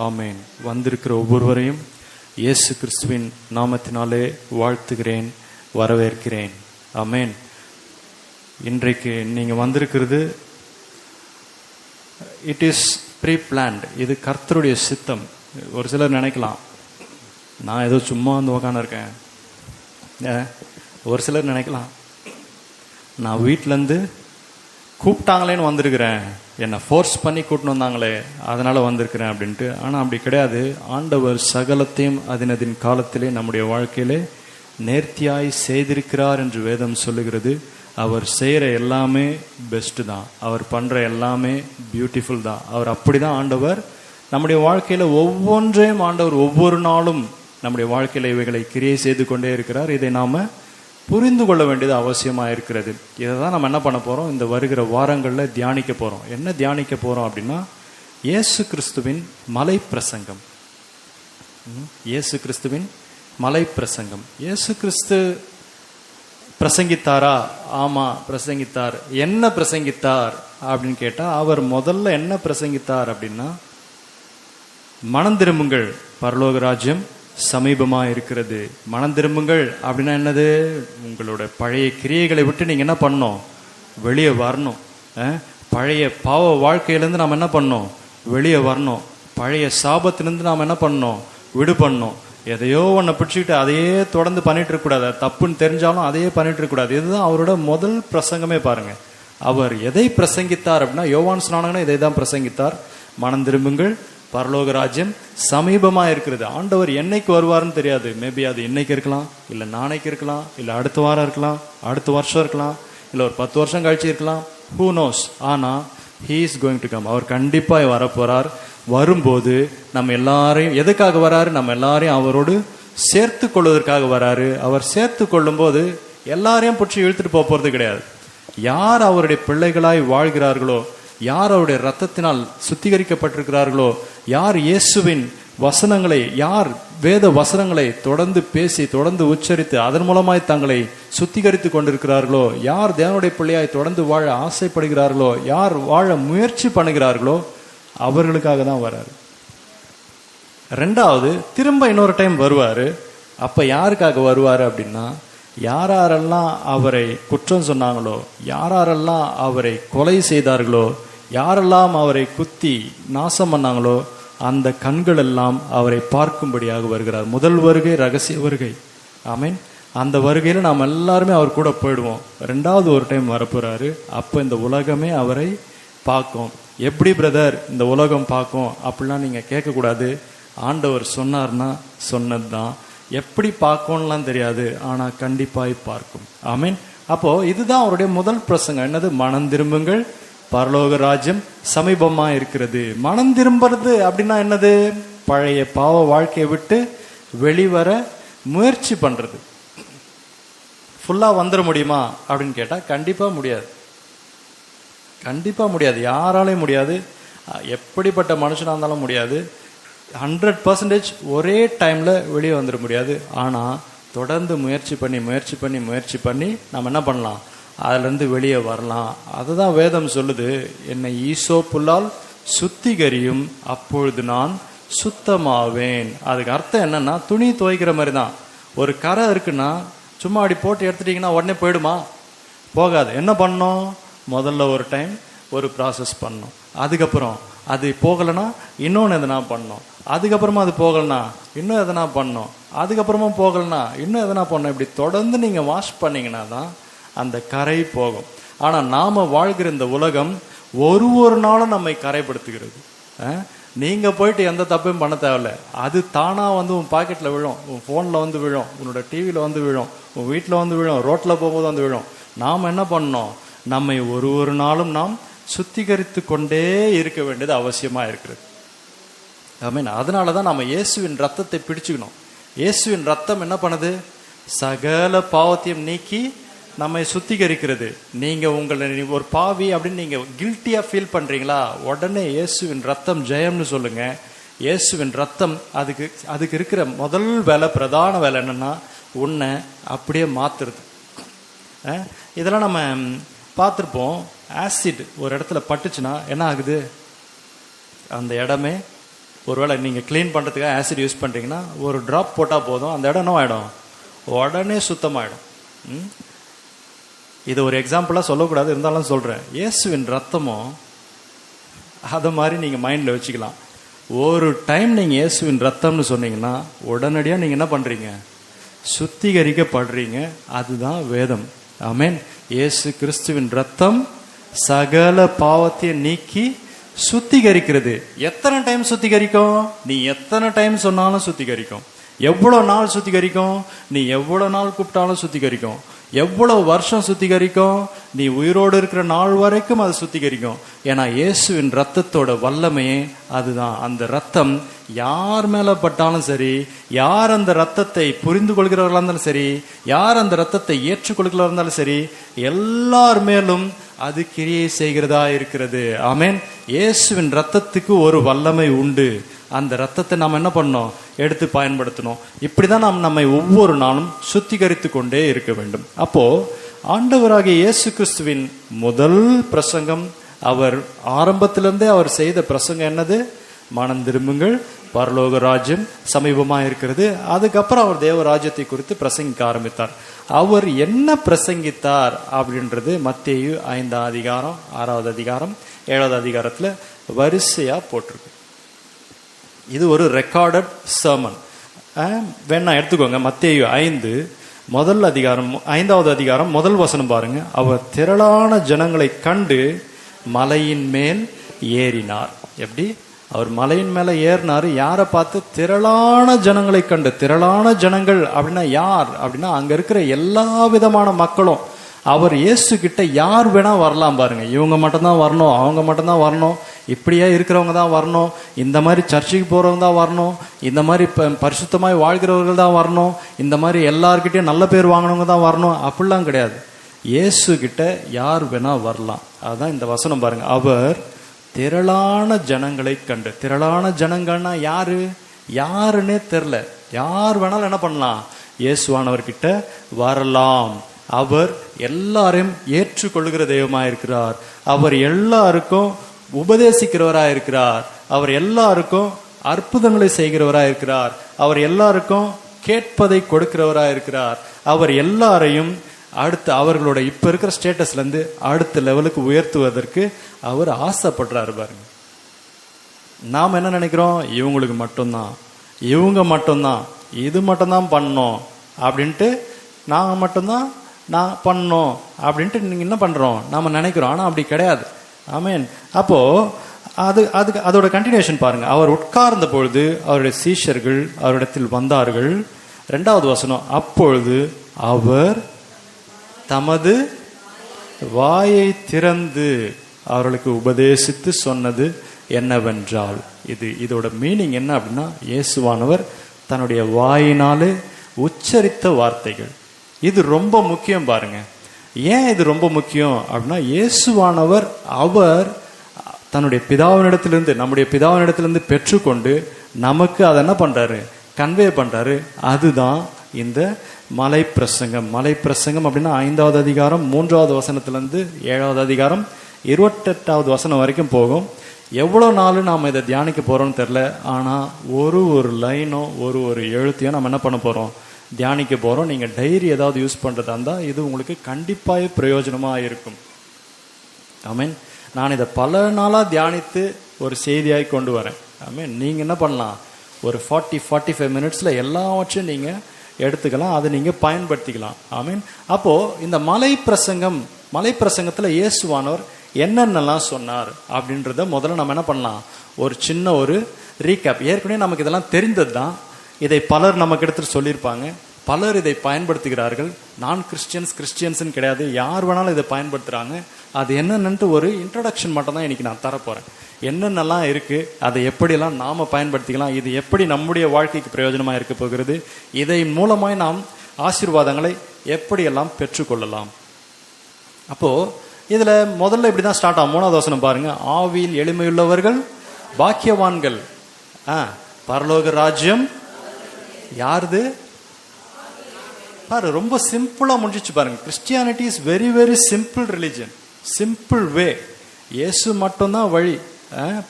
ஆமேன். வந்திருக்கிற ஒவ்வொருவரையும் இயேசு கிறிஸ்துவின் நாமத்தினாலே வாழ்த்துகிறேன், வரவேற்கிறேன். ஆமேன். இன்றைக்கு நீங்கள் வந்திருக்கிறது இட் இஸ் ப்ரீ பிளான்ட். இது கர்த்தருடைய சித்தம். ஒரு சிலர் நினைக்கலாம் நான் ஏதோ சும்மா வந்து உக்காந்துருக்கேன். ஒரு சிலர் நினைக்கலாம் நான் வீட்டிலேருந்து கூப்பிட்டாங்களேன்னு வந்திருக்கிறேன், என்னை ஃபோர்ஸ் பண்ணி கூட்டின்னு வந்தாங்களே அதனால் வந்திருக்கிறேன் அப்படின்ட்டு. ஆனால் அப்படி கிடையாது. ஆண்டவர் சகலத்தையும் அதனதின் காலத்திலே நம்முடைய வாழ்க்கையிலே நேர்த்தியாய் செய்திருக்கிறார் என்று வேதம் சொல்லுகிறது. அவர் செய்கிற எல்லாமே பெஸ்ட்டு தான், அவர் பண்ணுற எல்லாமே பியூட்டிஃபுல் தான். அவர் அப்படி தான் ஆண்டவர் நம்முடைய வாழ்க்கையில் ஒவ்வொன்றையும் ஆண்டவர் ஒவ்வொரு நாளும் நம்முடைய வாழ்க்கையில் இவைகளை கிரியை செய்து கொண்டே இருக்கிறார். இதை நாம் புரிந்து கொள்ள வேண்டியது அவசியமாக இருக்கிறது. இதை தான் நம்ம என்ன பண்ண போகிறோம், இந்த வருகிற வாரங்களில் தியானிக்க போகிறோம். என்ன தியானிக்க போகிறோம் அப்படின்னா, இயேசு கிறிஸ்துவின் மலை பிரசங்கம். இயேசு கிறிஸ்துவின் மலை பிரசங்கம். இயேசு கிறிஸ்து பிரசங்கித்தாரா? ஆமாம், பிரசங்கித்தார். என்ன பிரசங்கித்தார் அப்படின்னு கேட்டால், அவர் முதல்ல என்ன பிரசங்கித்தார் அப்படின்னா, மனம் திரும்புங்கள், பரலோக ராஜ்யம் சமீபமாக இருக்கிறது. மனம் திரும்புங்கள் அப்படின்னா என்னது? உங்களோட பழைய கிரியைகளை விட்டு நீங்கள் என்ன பண்ணணும்? வெளியே வரணும். பழைய பாவ வாழ்க்கையிலேருந்து நாம் என்ன பண்ணணும்? வெளியே வரணும். பழைய சாபத்திலேருந்து நாம் என்ன பண்ணணும்? விடு பண்ணணும். எதையோ ஒன்றை பிடிச்சிக்கிட்டு அதையே தொடர்ந்து பண்ணிட்டு இருக்கக்கூடாது. தப்புன்னு தெரிஞ்சாலும் அதையே பண்ணிட்டு இருக்கக்கூடாது. இதுதான் அவரோட முதல் பிரசங்கமே. பாருங்க, அவர் எதை பிரசங்கித்தார் அப்படின்னா, யோவான் ஸ்நானகனும் இதை தான் பிரசங்கித்தார். மனம் திரும்புங்கள், பரலோக ராஜ்யம் சமீபமாக இருக்கிறது. ஆண்டவர் என்னைக்கு வருவார்னு தெரியாது. மேபி அது இன்னைக்கு இருக்கலாம், இல்லை நாளைக்கு இருக்கலாம், இல்லை அடுத்த வாரம் இருக்கலாம், அடுத்த வருஷம் இருக்கலாம், இல்லை ஒரு 10 வருஷம் கழிச்சு இருக்கலாம். Who knows. ஆனால் he is going to come. அவர் கண்டிப்பாக வரப்போறார். வரும்போது நம்ம எல்லாரையும் எதுக்காக வராரு? நம்ம எல்லாரையும் அவரோடு சேர்த்து கொள்வதற்காக வராரு. அவர் சேர்த்து கொள்ளும்போது எல்லாரையும் பிடிச்சி இழுத்துட்டு போகிறது கிடையாது. யார் அவருடைய பிள்ளைகளாய் வாழ்கிறார்களோ, யார் அவருடைய இரத்தத்தினால் சுத்திகரிக்கப்பட்டிருக்கிறார்களோ, யார் இயேசுவின் வசனங்களை, யார் வேத வசனங்களை தொடர்ந்து பேசி தொடர்ந்து உச்சரித்து அதன் மூலமாய் தங்களை சுத்திகரித்து கொண்டிருக்கிறார்களோ, யார் தேவனுடைய பிள்ளையாய் தொடர்ந்து வாழ ஆசைப்படுகிறார்களோ, யார் வாழ முயற்சி பண்ணுகிறார்களோ, அவர்களுக்காக தான் வராரு. ரெண்டாவது, திரும்ப இன்னொரு டைம் வருவாரு. அப்ப யாருக்காக வருவாரு அப்படின்னா, யாரெல்லாம் அவரை குற்றம் சொன்னாங்களோ, யாரெல்லாம் அவரை கொலை செய்தார்களோ, யாரெல்லாம் அவரை குத்தி நாசம் பண்ணாங்களோ, அந்த கண்கள் எல்லாம் அவரை பார்க்கும்படியாக வருகிறார். முதல் வருகை ரகசிய வருகை. ஆமீன். அந்த வருகையில் நாம் எல்லாருமே அவர் கூட போயிடுவோம். ரெண்டாவது ஒரு டைம் வரப்போறாரு. அப்போ இந்த உலகமே அவரை பார்க்கும். எப்படி பிரதர் இந்த உலகம் பார்க்கும் அப்படிலாம் நீங்கள் கேட்கக்கூடாது. ஆண்டவர் சொன்னார்னா சொன்னது தான். எப்படி பார்க்கும்லாம் தெரியாது, ஆனால் கண்டிப்பாய் பார்க்கும். ஆமீன். அப்போ இதுதான் அவருடைய முதல் பிரசங்கம். என்னது? மனம் திரும்புங்கள், பரலோக ராஜ்யம் சமீபமா இருக்கிறது. மனம் திரும்புறது அப்படின்னா என்னது? பழைய பாவ வாழ்க்கையை விட்டு வெளிவர முயற்சி பண்றது. ஃபுல்லா வந்துட முடியுமா அப்படின்னு கேட்டா கண்டிப்பா முடியாது. கண்டிப்பா முடியாது. யாராலையும் முடியாது. எப்படிப்பட்ட மனுஷனா இருந்தாலும் முடியாது. 100% ஒரே டைம்ல வெளியே வந்துட முடியாது. ஆனா தொடர்ந்து முயற்சி பண்ணி நம்ம என்ன பண்ணலாம்? அதுலேருந்து வெளியே வரலாம். அதுதான் வேதம் சொல்லுது. என்னை ஈசோப்புல்லால் சுத்திகரியும், அப்பொழுது நான் சுத்தமாவேன். அதுக்கு அர்த்தம் என்னன்னா, துணி துவைக்கிற மாதிரி தான். ஒரு கரை இருக்குன்னா சும்மா அப்படி போட்டு எடுத்துட்டீங்கன்னா உடனே போயிடுமா? போகாது. என்ன பண்ணணும்? முதல்ல ஒரு டைம் ஒரு ப்ராசஸ் பண்ணணும். அதுக்கப்புறம் அது போகலைன்னா இன்னொன்று எதனா பண்ணணும். அதுக்கப்புறமா அது போகலைன்னா இன்னும் எதனா பண்ணணும். அதுக்கப்புறமா போகலைன்னா இன்னும் எதனா பண்ணணும். இப்படி தொடர்ந்து நீங்கள் வாஷ் பண்ணிங்கன்னா தான் அந்த கரை போகும். ஆனால் நாம் வாழ்கிற இந்த உலகம் ஒரு நாளும் நம்மை கரைப்படுத்துகிறது. நீங்கள் போயிட்டு எந்த தப்பையும் பண்ண தேவையில்ல. அது தானாக வந்து உன் பாக்கெட்டில் விழும், உன் ஃபோனில் வந்து விழும், உன்னோட டிவியில் வந்து விழும், உன் வீட்டில் வந்து விழும், ரோட்டில் போகும்போது வந்து விழும். நாம் என்ன பண்ணோம்? நம்மை ஒரு நாளும் நாம் சுத்திகரித்து கொண்டே இருக்க வேண்டியது அவசியமாக இருக்கிறது. ஆமீன். அதனால தான் நம்ம இயேசுவின் ரத்தத்தை பிடிச்சுக்கணும். இயேசுவின் ரத்தம் என்ன பண்ணுது? சகல பாவத்தையும் நீக்கி நம்மை சுத்திகரிக்கிறது. நீங்கள் உங்களை ஒரு பாவி அப்படின்னு நீங்கள் கில்ட்டியாக ஃபீல் பண்ணுறீங்களா? உடனே இயேசுவின் ரத்தம் ஜெயம்னு சொல்லுங்க. இயேசுவின் ரத்தம் அதுக்கு இருக்கிற முதல் வேலை, பிரதான வேலை என்னன்னா, உன்னை அப்படியே மாற்றுறது. இதெல்லாம் நம்ம பார்த்துருப்போம். ஆசிட் ஒரு இடத்துல பட்டுச்சுன்னா என்ன ஆகுது? அந்த இடமே ஒருவேளை நீங்கள் க்ளீன் பண்ணுறதுக்காக ஆசிட் யூஸ் பண்ணுறீங்கன்னா ஒரு ட்ராப் போட்டால் போதும், அந்த இடம் என்ன ஆகிடும், உடனே சுத்தமாகிடும். இது ஒரு எக்ஸாம்பிளாக சொல்லக்கூடாது, இருந்தாலும் சொல்கிறேன். இயேசுவின் ரத்தமும் அதை மாதிரி நீங்கள் மைண்டில் வச்சுக்கலாம். ஒரு டைம் நீங்கள் இயேசுவின் ரத்தம்னு சொன்னீங்கன்னா உடனடியாக நீங்கள் என்ன பண்ணுறீங்க, சுத்திகரிக்கப்படுறீங்க. அதுதான் வேதம். ஆமென். இயேசு கிறிஸ்துவின் ரத்தம் சகல பாவத்தையும் நீக்கி சுத்திகரிக்கிறது. எத்தனை டைம் சுத்திகரிக்கும்? நீ எத்தனை டைம் சொன்னாலும் சுத்திகரிக்கும். எவ்வளோ நாள் சுத்திகரிக்கும்? நீ எவ்வளோ நாள் கூப்பிட்டாலும் சுத்திகரிக்கும். எவ்வளவு வருஷம் சுத்திகரிக்கும்? நீ உயிரோடு இருக்கிற நாள் வரைக்கும் அது சுத்திகரிக்கும். ஏன்னா இயேசுவின் ரத்தத்தோட வல்லமையே அதுதான். அந்த ரத்தம் யார் மேல பட்டாலும் சரி, யார் அந்த ரத்தத்தை புரிந்து கொள்கிறவர்களா இருந்தாலும் சரி, யார் அந்த ரத்தத்தை ஏற்றுக்கொள்கிறவர்களா இருந்தாலும் சரி, எல்லார் மேலும் அது கிரியை செய்கிறதா இருக்கிறது. ஆமென். இயேசுவின் ரத்தத்துக்கு ஒரு வல்லமை உண்டு. அந்த ரத்தத்தை நாம் என்ன பண்ணோம், எடுத்து பயன்படுத்தணும். இப்படிதான் நாம் நம்மை ஒவ்வொரு நாளும் சுத்திகரித்து கொண்டே இருக்க வேண்டும். அப்போ ஆண்டவராகிய இயேசு கிறிஸ்துவின் முதல் பிரசங்கம், அவர் ஆரம்பத்திலிருந்தே அவர் செய்த பிரசங்கம் என்னது? மனம் திரும்புங்கள், பரலோக ராஜ்யம் சமீபமா இருக்கிறது. அதுக்கப்புறம் அவர் தேவ ராஜ்யத்தை குறித்து பிரசங்கிக்க ஆரம்பித்தார். அவர் என்ன பிரசங்கித்தார் அப்படின்றது மத்தேயு 5ஆம் அதிகாரம், 6வது அதிகாரம், 7வது அதிகாரத்துல வரிசையா போட்டிருக்கு. இது ஒரு ரெக்கார்டட் சர்மன். வேணா எடுத்துக்கோங்க. மத்தேயு 5 முதல் அதிகாரம், 5வது அதிகாரம் முதல் வசனம் பாருங்க. அவர் திரளான ஜனங்களை கண்டு மலையின் மேல் ஏறினார். எப்படி அவர் மலையின் மேல ஏறினாரு? யாரை பார்த்து? திரளான ஜனங்களை கண்டு. திரளான ஜனங்கள் அப்படின்னா யார் அப்படின்னா அங்க இருக்கிற எல்லா விதமான மக்களும். அவர் இயேசு கிட்ட யார் வேணா வரலாம் பாருங்க. இவங்க மட்டும்தான் வரணும், அவங்க மட்டும்தான் வரணும், இப்படியே இருக்கிறவங்க தான் வரணும், இந்த மாதிரி சர்ச்சுக்கு போறவங்க தான் வரணும், இந்த மாதிரி பரிசுத்தமாய் வாழ்கிறவர்கள் தான் வரணும், இந்த மாதிரி எல்லார்கிட்டையும் நல்ல பேர் வாங்கினவங்க தான் வரணும், அப்படிலாம் கிடையாது. இயேசு கிட்ட யார் வேணா வரலாம். அதுதான் இந்த வசனம் பாருங்க. அவர் திரளான ஜனங்களை கண்டு. திரளான ஜனங்கள்னா யாரு? யாருன்னே தெரில. யார் வேணாலும் என்ன பண்ணலாம், இயேசுவானவர்கிட்ட வரலாம். அவர் எல்லாரையும் ஏற்றுக்கொள்கிற தெய்வமாயிருக்கிறார். அவர் எல்லாருக்கும் உபதேசிக்கிறவராக இருக்கிறார். அவர் எல்லாருக்கும் அற்புதங்களை செய்கிறவராக இருக்கிறார். அவர் எல்லாருக்கும் கேட்பதை கொடுக்கிறவராக இருக்கிறார். அவர் எல்லாரையும் அடுத்து அவர்களோட இப்ப இருக்கிற ஸ்டேட்டஸ்ல இருந்து அடுத்த லெவலுக்கு உயர்த்துவதற்கு அவர் ஆசைப்படுறாரு பாருங்க. நாம் என்ன நினைக்கிறோம்? இவங்களுக்கு மட்டும்தான், இவங்க மட்டும்தான், இது மட்டும்தான் பண்ணோம் அப்படின்ட்டு, நாங்கள் மட்டும்தான் நான் பண்ணோம் அப்படின்ட்டு நீங்க என்ன பண்றோம் நாம நினைக்கிறோம். ஆனா அப்படி கிடையாது. ஆமென். அப்போ அதுக்கு அதோட கண்டினியூஷன் பாருங்க. அவர் உட்கார்ந்த பொழுது அவருடைய சீஷர்கள் அவரிடத்தில் வந்தார்கள். 2வது வசனம். அப்பொழுது அவர் தமது வாயை திறந்து அவர்களுக்கு உபதேசித்து சொன்னது என்னவென்றால், இதோட மீனிங் என்ன அப்படின்னா, இயேசுவானவர் தன்னுடைய வாயினாலே உச்சரித்த வார்த்தைகள். இது ரொம்ப முக்கியம் பாருங்க. ஏன் இது ரொம்ப முக்கியம் அப்படின்னா, இயேசுவானவர் அவர் தன்னுடைய பிதாவினிடத்திலிருந்து, நம்முடைய பிதாவினிடத்திலிருந்து பெற்றுக்கொண்டு நமக்கு அதை என்ன பண்றாரு, கன்வே பண்றாரு. அதுதான் இந்த மலை பிரசங்கம். மலை பிரசங்கம் அப்படின்னா 5வது அதிகாரம் 3வது வசனத்திலிருந்து 7வது அதிகாரம் 28வது வசனம் வரைக்கும் போகும். எவ்வளோ நாள் நாம் இதை தியானிக்க போறோம்னு தெரில. ஆனால் ஒரு லைனோ ஒரு எழுத்தையோ நம்ம என்ன பண்ண போறோம், தியானிக்க போறோம். நீங்க டைரி ஏதாவது யூஸ் பண்றதா இருந்தா இது உங்களுக்கு கண்டிப்பாக பிரயோஜனமா இருக்கும். ஆமீன். நான் இதை பல நாளா தியானித்து ஒரு செய்தியாய் கொண்டு வரேன். ஆமீன். நீங்க என்ன பண்ணலாம், ஒரு 40-45 மினிட்ஸ்ல எல்லாவற்றையும் நீங்க எடுத்துக்கலாம், அதை நீங்க பயன்படுத்திக்கலாம். ஆமீன். அப்போ இந்த மலை பிரசங்கத்துல இயேசுவானவர் என்னென்னலாம் சொன்னார் அப்படின்றத முதல்ல நம்ம என்ன பண்ணலாம், ஒரு சின்ன ஒரு ரீகேப். ஏற்கனவே நமக்கு இதெல்லாம் தெரிந்தது தான். இதை பலர் நமக்கு எடுத்துட்டு சொல்லியிருப்பாங்க, பலர் இதை பயன்படுத்துகிறார்கள். நான் கிறிஸ்டியன்ஸ் கிடையாது, யார் வேணாலும் இதை பயன்படுத்துறாங்க. அது என்னென்னு ஒரு இன்ட்ரோடக்ஷன் மட்டும் தான் இன்னைக்கு நான் தரப்போறேன். என்னென்னலாம் இருக்கு, அதை எப்படியெல்லாம் நாம பயன்படுத்திக்கலாம், இது எப்படி நம்முடைய வாழ்க்கைக்கு பிரயோஜனமா இருக்க போகிறது, இதை மூலமாய் நாம் ஆசீர்வாதங்களை எப்படியெல்லாம் பெற்றுக்கொள்ளலாம். அப்போ இதுல முதல்ல இப்படிதான் ஸ்டார்ட் ஆகும். 3வது வசனம் பாருங்க. ஆவியில் எளிமையுள்ளவர்கள் பாக்கியவான்கள், பரலோக ராஜ்யம் யாருது பாரு. ரொம்ப சிம்பிளா முடிஞ்சிச்சு பாருங்க. Christianity is very very simple religion, simple வே. இயேசு மட்டும்தான் வழி,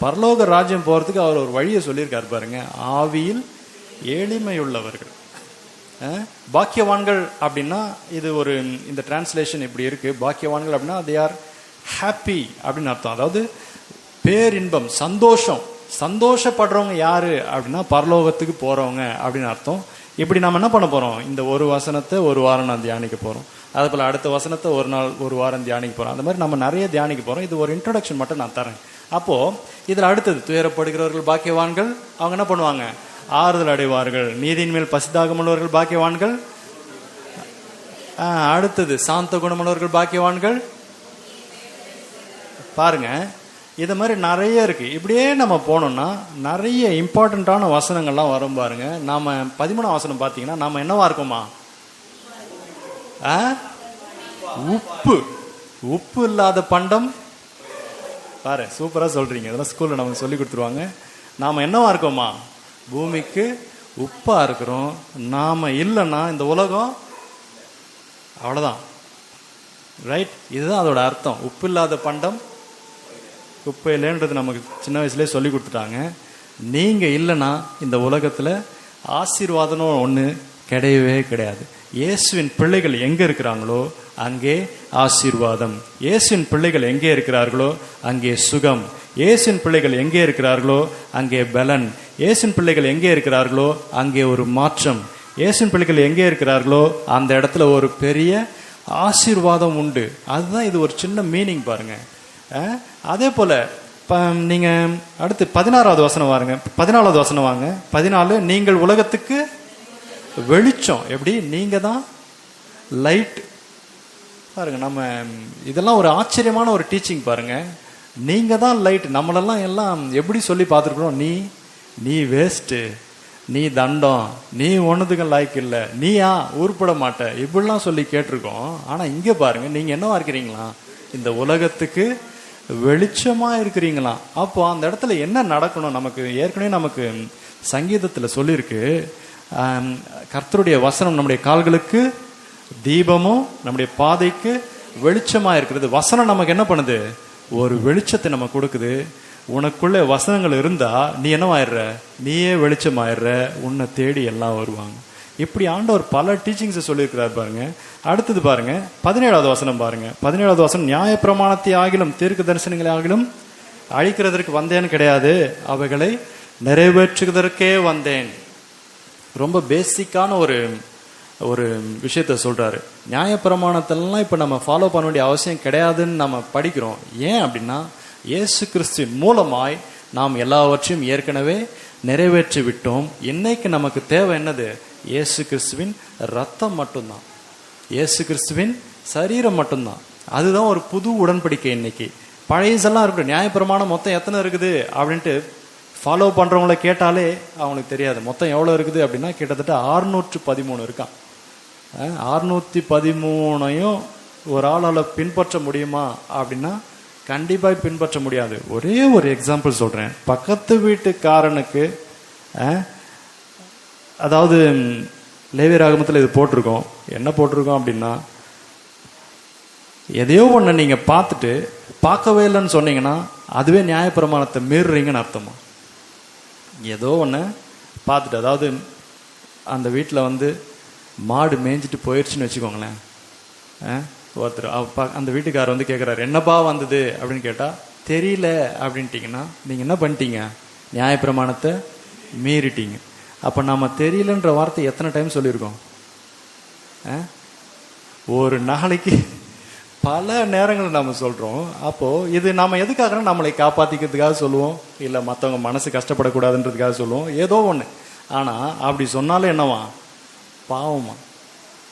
பரலோக ராஜ்யம் போறதுக்கு அவர் ஒரு வழியை சொல்லியிருக்காரு பாருங்க. ஆவியில் எளிமை உள்ளவர்கள் பாக்கியவான்கள் அப்படின்னா, இது ஒரு இந்த டிரான்ஸ்லேஷன் இப்படி இருக்கு. பாக்கியவான்கள் அப்படின்னா தே ஆர் ஹாப்பி அப்படின்னு அர்த்தம். அதாவது பேரின்பம், சந்தோஷம், சந்தோஷப்படுறவங்க யாரு அப்படின்னா பரலோகத்துக்கு போறவங்க அப்படின்னு அர்த்தம். இப்படி நம்ம என்ன பண்ண போறோம், இந்த ஒரு வசனத்தை ஒரு வாரம் நான் தியானிக்க போறோம். அதே போல அடுத்த வசனத்தை ஒரு நாள் ஒரு வாரம் தியானிக்க போறோம். அந்த மாதிரி நம்ம நிறைய தியானிக்க போறோம். இது ஒரு இன்ட்ரோடக்ஷன் மட்டும் நான் தரேன். அப்போ இதுல அடுத்தது, துயரப்படுகிறவர்கள் பாக்கியவான்கள், அவங்க என்ன பண்ணுவாங்க, ஆறுதல் அடைவார்கள். நீதியின் மேல் பசிதாகமுள்ளவர்கள் பாக்கியவான்கள். அடுத்தது சாந்த குணமுள்ளவர்கள் பாக்கியவான்கள். பாருங்க, இது மாதிரி நிறைய இருக்கு. இப்படியே நம்ம போனோம்னா நிறைய இம்பார்ட்டண்ட்டான வசனங்கள்லாம் வரும் பாருங்க. நாம 13ஆம் வசனம் பார்த்தீங்கன்னா நாம என்னவா இருக்கோமா, உப்பு. உப்பு இல்லாத பண்டம் பாரு, சூப்பரா சொல்றீங்க. இதெல்லாம் ஸ்கூல்ல நமக்கு சொல்லி கொடுத்துருவாங்க. நாம என்னவா இருக்கோமா, பூமிக்கு உப்பா இருக்கிறோம். நாம இல்லைன்னா இந்த உலகம் அவ்வளவுதான். ரைட், இதுதான் அதோட அர்த்தம். உப்பு இல்லாத பண்டம் குப்பையிலேன்றது நமக்கு சின்ன வயசுலேயே சொல்லி கொடுத்துட்டாங்க. நீங்க இல்லைன்னா இந்த உலகத்துல ஆசீர்வாதம் ஒண்ணு கிடையவே கிடையாது. இயேசுவின் பிள்ளைகள் எங்க இருக்கிறாங்களோ அங்கே ஆசீர்வாதம். இயேசுவின் பிள்ளைகள் எங்கே இருக்கிறார்களோ அங்கே சுகம். இயேசுவின் பிள்ளைகள் எங்கே இருக்கிறார்களோ அங்கே பலன். இயேசுவின் பிள்ளைகள் எங்கே இருக்கிறார்களோ அங்கே ஒரு மாற்றம். இயேசுவின் பிள்ளைகள் எங்கே இருக்கிறார்களோ அந்த இடத்துல ஒரு பெரிய ஆசீர்வாதம் உண்டு. அதுதான் இது ஒரு சின்ன மீனிங் பாருங்க. அதே போல நீங்க அடுத்து 16வது வசனம் வாருங்க. 14வது வசனம் வாங்க. 14, நீங்கள் உலகத்துக்கு வெளிச்சம். எப்படி, நீங்க தான் லைட். பாருங்க, நம்ம இதெல்லாம் ஒரு ஆச்சரியமான ஒரு டீச்சிங் பாருங்க. நீங்க தான் லைட். நம்மளெல்லாம் எல்லாம் எப்படி சொல்லி பார்த்துருக்கோம், நீ வேஸ்ட், நீ தண்டம், நீ ஒண்ணுதுக்கு லைக் இல்லை, நீயா உருப்பட மாட்ட, இப்படிலாம் சொல்லி கேட்டிருக்கோம். ஆனா இங்க பாருங்க, நீங்க என்னவா இருக்கிறீங்களா, இந்த உலகத்துக்கு வெளிச்சமா இருக்கிறீங்களா. அப்போ அந்த இடத்துல என்ன நடக்கணும், நமக்கு ஏற்கனவே நமக்கு சங்கீதத்துல சொல்லியிருக்கு, கர்த்தருடைய வசனம் நம்முடைய கால்களுக்கு தீபமும் நம்முடைய பாதைக்கு வெளிச்சமா இருக்கிறது. வசனம் நமக்கு என்ன பண்ணுது, ஒரு வெளிச்சத்தை நம்ம கொடுக்குது. உனக்குள்ள வசனங்கள் இருந்தா நீ என்னவாயிடுற, நீயே வெளிச்சமாயிடுற, உன்னை தேடி எல்லாம் வருவாங்க. இப்படி ஆண்டவர் பல டீச்சிங்ஸ் சொல்லியிருக்கிறார் பாருங்க. அடுத்தது பாருங்க, 17வது வசனம் பாருங்க. 17வது வசனம், நியாயப்பிரமாணத்தை ஆகிலும் தீர்க்க தரிசனங்களை ஆகிலும் அழிக்கிறதற்கு வந்தேன் கிடையாது, அவைகளை நிறைவேற்றுவதற்கே வந்தேன். ரொம்ப பேசிக்கான ஒரு விஷயத்த சொல்றாரு. நியாயப்பிரமாணத்தெல்லாம் இப்ப நம்ம ஃபாலோ பண்ண வேண்டிய அவசியம் கிடையாதுன்னு நம்ம படிக்கிறோம். ஏன் அப்படின்னா, இயேசு கிறிஸ்துவின் மூலமாய் நாம் எல்லாவற்றையும் ஏற்கனவே நிறைவேற்றி விட்டோம். இன்னைக்கு நமக்கு தேவை என்னது, இயேசு கிறிஸ்துவின் ரத்தம் மட்டும்தான், இயேசு கிறிஸ்துவின் சரீரம் மட்டும்தான். அதுதான் ஒரு புது உடன்படிக்கை. இன்னைக்கு பழையசெல்லாம் இருக்கு. நியாயப்பிரமாணம் மொத்தம் எத்தனை இருக்குது அப்படின்ட்டு ஃபாலோ பண்றவங்கள கேட்டாலே அவங்களுக்கு தெரியாது. மொத்தம் எவ்வளவு இருக்குது அப்படின்னா கிட்டத்தட்ட 613 இருக்கான். 613ஐயும் ஒரு ஆளால பின்பற்ற முடியுமா அப்படின்னா கண்டிப்பா பின்பற்ற முடியாது. ஒரே ஒரு எக்ஸாம்பிள் சொல்றேன். பக்கத்து வீட்டுக்காரனுக்கு, அதாவது லேவியராகமத்தில் இது போட்டிருக்கோம். என்ன போட்டிருக்கோம் அப்படின்னா, எதையோ ஒன்று நீங்க பார்த்துட்டு பார்க்கவே இல்லைன்னு சொன்னீங்கன்னா அதுவே நியாயப்பிரமாணத்தை மீறுறீங்கன்னு அர்த்தமா. ஏதோ ஒன்று பார்த்துட்டு, அதாவது அந்த வீட்டில் மாடு மேய்ஞ்சிட்டு போயிடுச்சுன்னு வச்சுக்கோங்களேன். ஒருத்தர் அந்த வீட்டுக்காரர் கேட்குறாரு, என்னப்பா வந்தது அப்படின்னு கேட்டால் தெரியல அப்படின்ட்டிங்கன்னா நீங்கள் என்ன பண்ணிட்டீங்க, நியாயப்பிரமாணத்தை மீறிட்டீங்க. அப்போ நம்ம தெரியலன்ற வார்த்தை எத்தனை டைம் சொல்லியிருக்கோம்? ஒரு நாளைக்கு பல நேரங்கள் நம்ம சொல்கிறோம். அப்போது இது நம்ம எதுக்காக, நம்மளை காப்பாற்றிக்கிறதுக்காக சொல்லுவோம், இல்லை மற்றவங்க மனசு கஷ்டப்படக்கூடாதுன்றதுக்காக சொல்லுவோம், ஏதோ ஒன்று. ஆனால் அப்படி சொன்னாலும் என்னவா, பாவமா.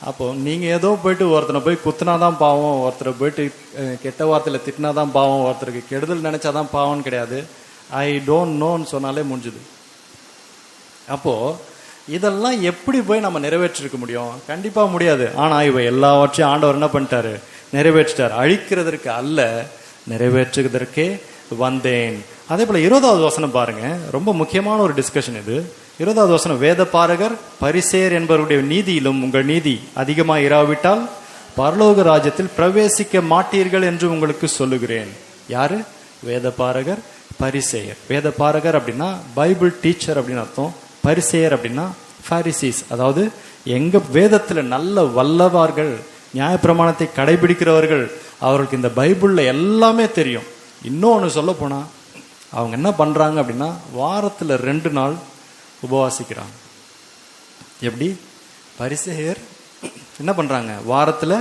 அப்போ நீங்கள் ஏதோ போயிட்டு ஒருத்தனை போய் குத்துனாதான் பாவம், ஒருத்தரை போயிட்டு கெட்ட வார்த்தையில் திட்டினாதான் பாவம், ஒருத்தருக்கு கெடுதல் நினைச்சாதான் பாவம்னு கிடையாது. ஐ டோன்ட் நோன்னு சொன்னாலே முடிஞ்சுது. அப்போ இதெல்லாம் எப்படி போய் நம்ம நிறைவேற்றிருக்க முடியும்? கண்டிப்பா முடியாது. ஆனா இவ எல்லாவற்றையும் ஆண்டவர் என்ன பண்ணிட்டாரு, நிறைவேற்றிட்டார். அழிக்கிறதற்கு அல்ல, நிறைவேற்றுவதற்கே வந்தேன். அதே போல 20வது வசனம் பாருங்க, ரொம்ப முக்கியமான ஒரு டிஸ்கஷன் இது. 20வது வசனம், வேத பாரகர் பரிசேயர் என்பவருடைய நீதியிலும் உங்கள் நீதி அதிகமாக இராவிட்டால் பரலோக ராஜ்யத்தில் பிரவேசிக்க மாட்டீர்கள் என்று உங்களுக்கு சொல்லுகிறேன். யாரு? வேத பாரகர் பரிசேயர். வேத பாரகர் அப்படின்னா பைபிள் டீச்சர் அப்படின்னு அர்த்தம். பரிசேயர் அப்படின்னா பாரிசீஸ், அதாவது எங்க வேதத்துல நல்ல வல்லவார்கள், நியாயப்பிரமாணத்தை கடைபிடிக்கிறவர்கள், அவர்களுக்கு இந்த பைபிள்ல எல்லாமே தெரியும். இன்னொன்னு சொல்ல போனா அவங்க என்ன பண்றாங்க அப்படின்னா வாரத்துல 2 நாள் உபவாசிக்கிறாங்க. எப்படி? பரிசேயர் என்ன பண்றாங்க? வாரத்துல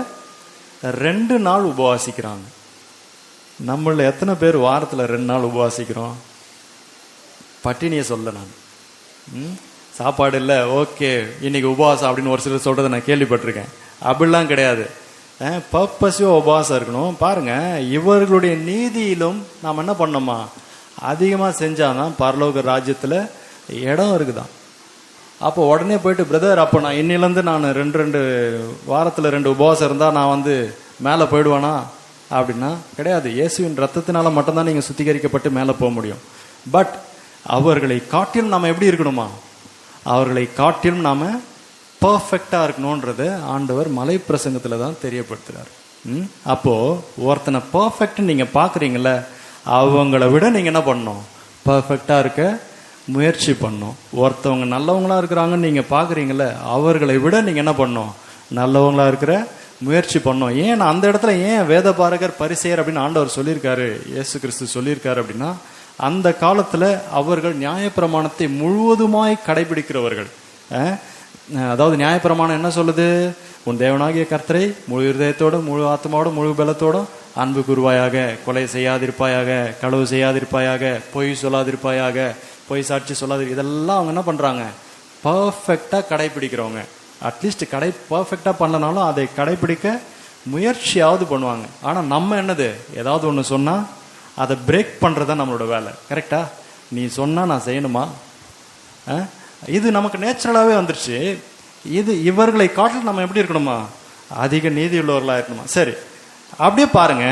2 நாள் உபவாசிக்கிறாங்க. நம்மள எத்தனை பேர் வாரத்துல 2 நாள் உபவாசிக்கிறோம்? பட்டினியை சொல்ல நான் சாப்பாடு இல்லை, ஓகே இன்னைக்கு உபவாசம் அப்படின்னு ஒரு சிலர் சொல்றதை நான் கேள்விப்பட்டிருக்கேன். அப்படிலாம் கிடையாது. பர்பஸிவா உபவாசம் இருக்கணும். பாருங்க, இவர்களுடைய நீதியிலும் நாம் என்ன பண்ணோமா, அதிகமா செஞ்சாதான் பரலோக ராஜ்யத்துல இடம் இருக்குதான். அப்போ உடனே போயிட்டு பிரதர், அப்போ நான் இன்னிலேருந்து நான் 2 வாரத்துல 2 உபவாசம் இருந்தா நான் மேலே போயிடுவானா அப்படின்னா கிடையாது. இயேசுவின் ரத்தத்தினால மட்டும்தான் நீங்க சுத்திகரிக்கப்பட்டு மேலே போக முடியும். பட் அவர்களை காட்டிலும் நாம எப்படி இருக்கணுமா, அவர்களை காட்டிலும் நாம பர்ஃபெக்டா இருக்கணும்ன்றது ஆண்டவர் மலை பிரசங்கத்துல தான் தெரியப்படுத்துறாரு. அப்போ ஒருத்தனை பர்ஃபெக்ட் நீங்க பாக்குறீங்கல்ல, அவங்கள விட நீங்க என்ன பண்ணணும்? பர்ஃபெக்டா இருக்க முயற்சி பண்ணணும். ஒருத்தவங்க நல்லவங்களா இருக்கிறாங்கன்னு நீங்க பாக்குறீங்கல்ல, அவர்களை விட நீங்க என்ன பண்ணணும்? நல்லவங்களா இருக்கிற முயற்சி பண்ணணும். ஏன் அந்த இடத்துல ஏன் வேத பாரகர் பரிசேயர் அப்படின்னு ஆண்டவர் சொல்லியிருக்காரு, இயேசு கிறிஸ்து சொல்லியிருக்காரு அப்படின்னா, அந்த காலத்துல அவர்கள் நியாயப்பிரமாணத்தை முழுவதுமாய் கடைபிடிக்கிறவர்கள். அதாவது நியாயப்பிரமாணம் என்ன சொல்லுது? உன் தேவனாகிய கர்த்தரை முழு இருதயத்தோட, முழு ஆத்மாவோட, முழு பலத்தோட அன்பு கூறுவாயாக, கொலை செய்யாதிருப்பாயாக, களவு செய்யாதிருப்பாயாக, பொய் சொல்லாதிருப்பாயாக, பொய் சாட்சி சொல்லாது. இதெல்லாம் அவங்க என்ன பண்றாங்க? பர்ஃபெக்டா கடைபிடிக்கிறவங்க. அட்லீஸ்ட் பர்ஃபெக்டா பண்ணலனாலும் அதை கடைபிடிக்க முயற்சியாவது பண்ணுவாங்க. ஆனா நம்ம என்னது, ஏதாவது ஒண்ணு சொன்னா அதை பிரேக் பண்றதா நம்மளோட வேலை. கரெக்டா? நீ சொன்னா நான் செய்யணுமா? இது நமக்கு நேச்சுரலாவே வந்துருச்சு. இது இவர்களை காட்டில் நம்ம எப்படி இருக்கணுமா? அதிக நீதி உள்ளவர்களா இருக்கணுமா? சரி, அப்படியே பாருங்க,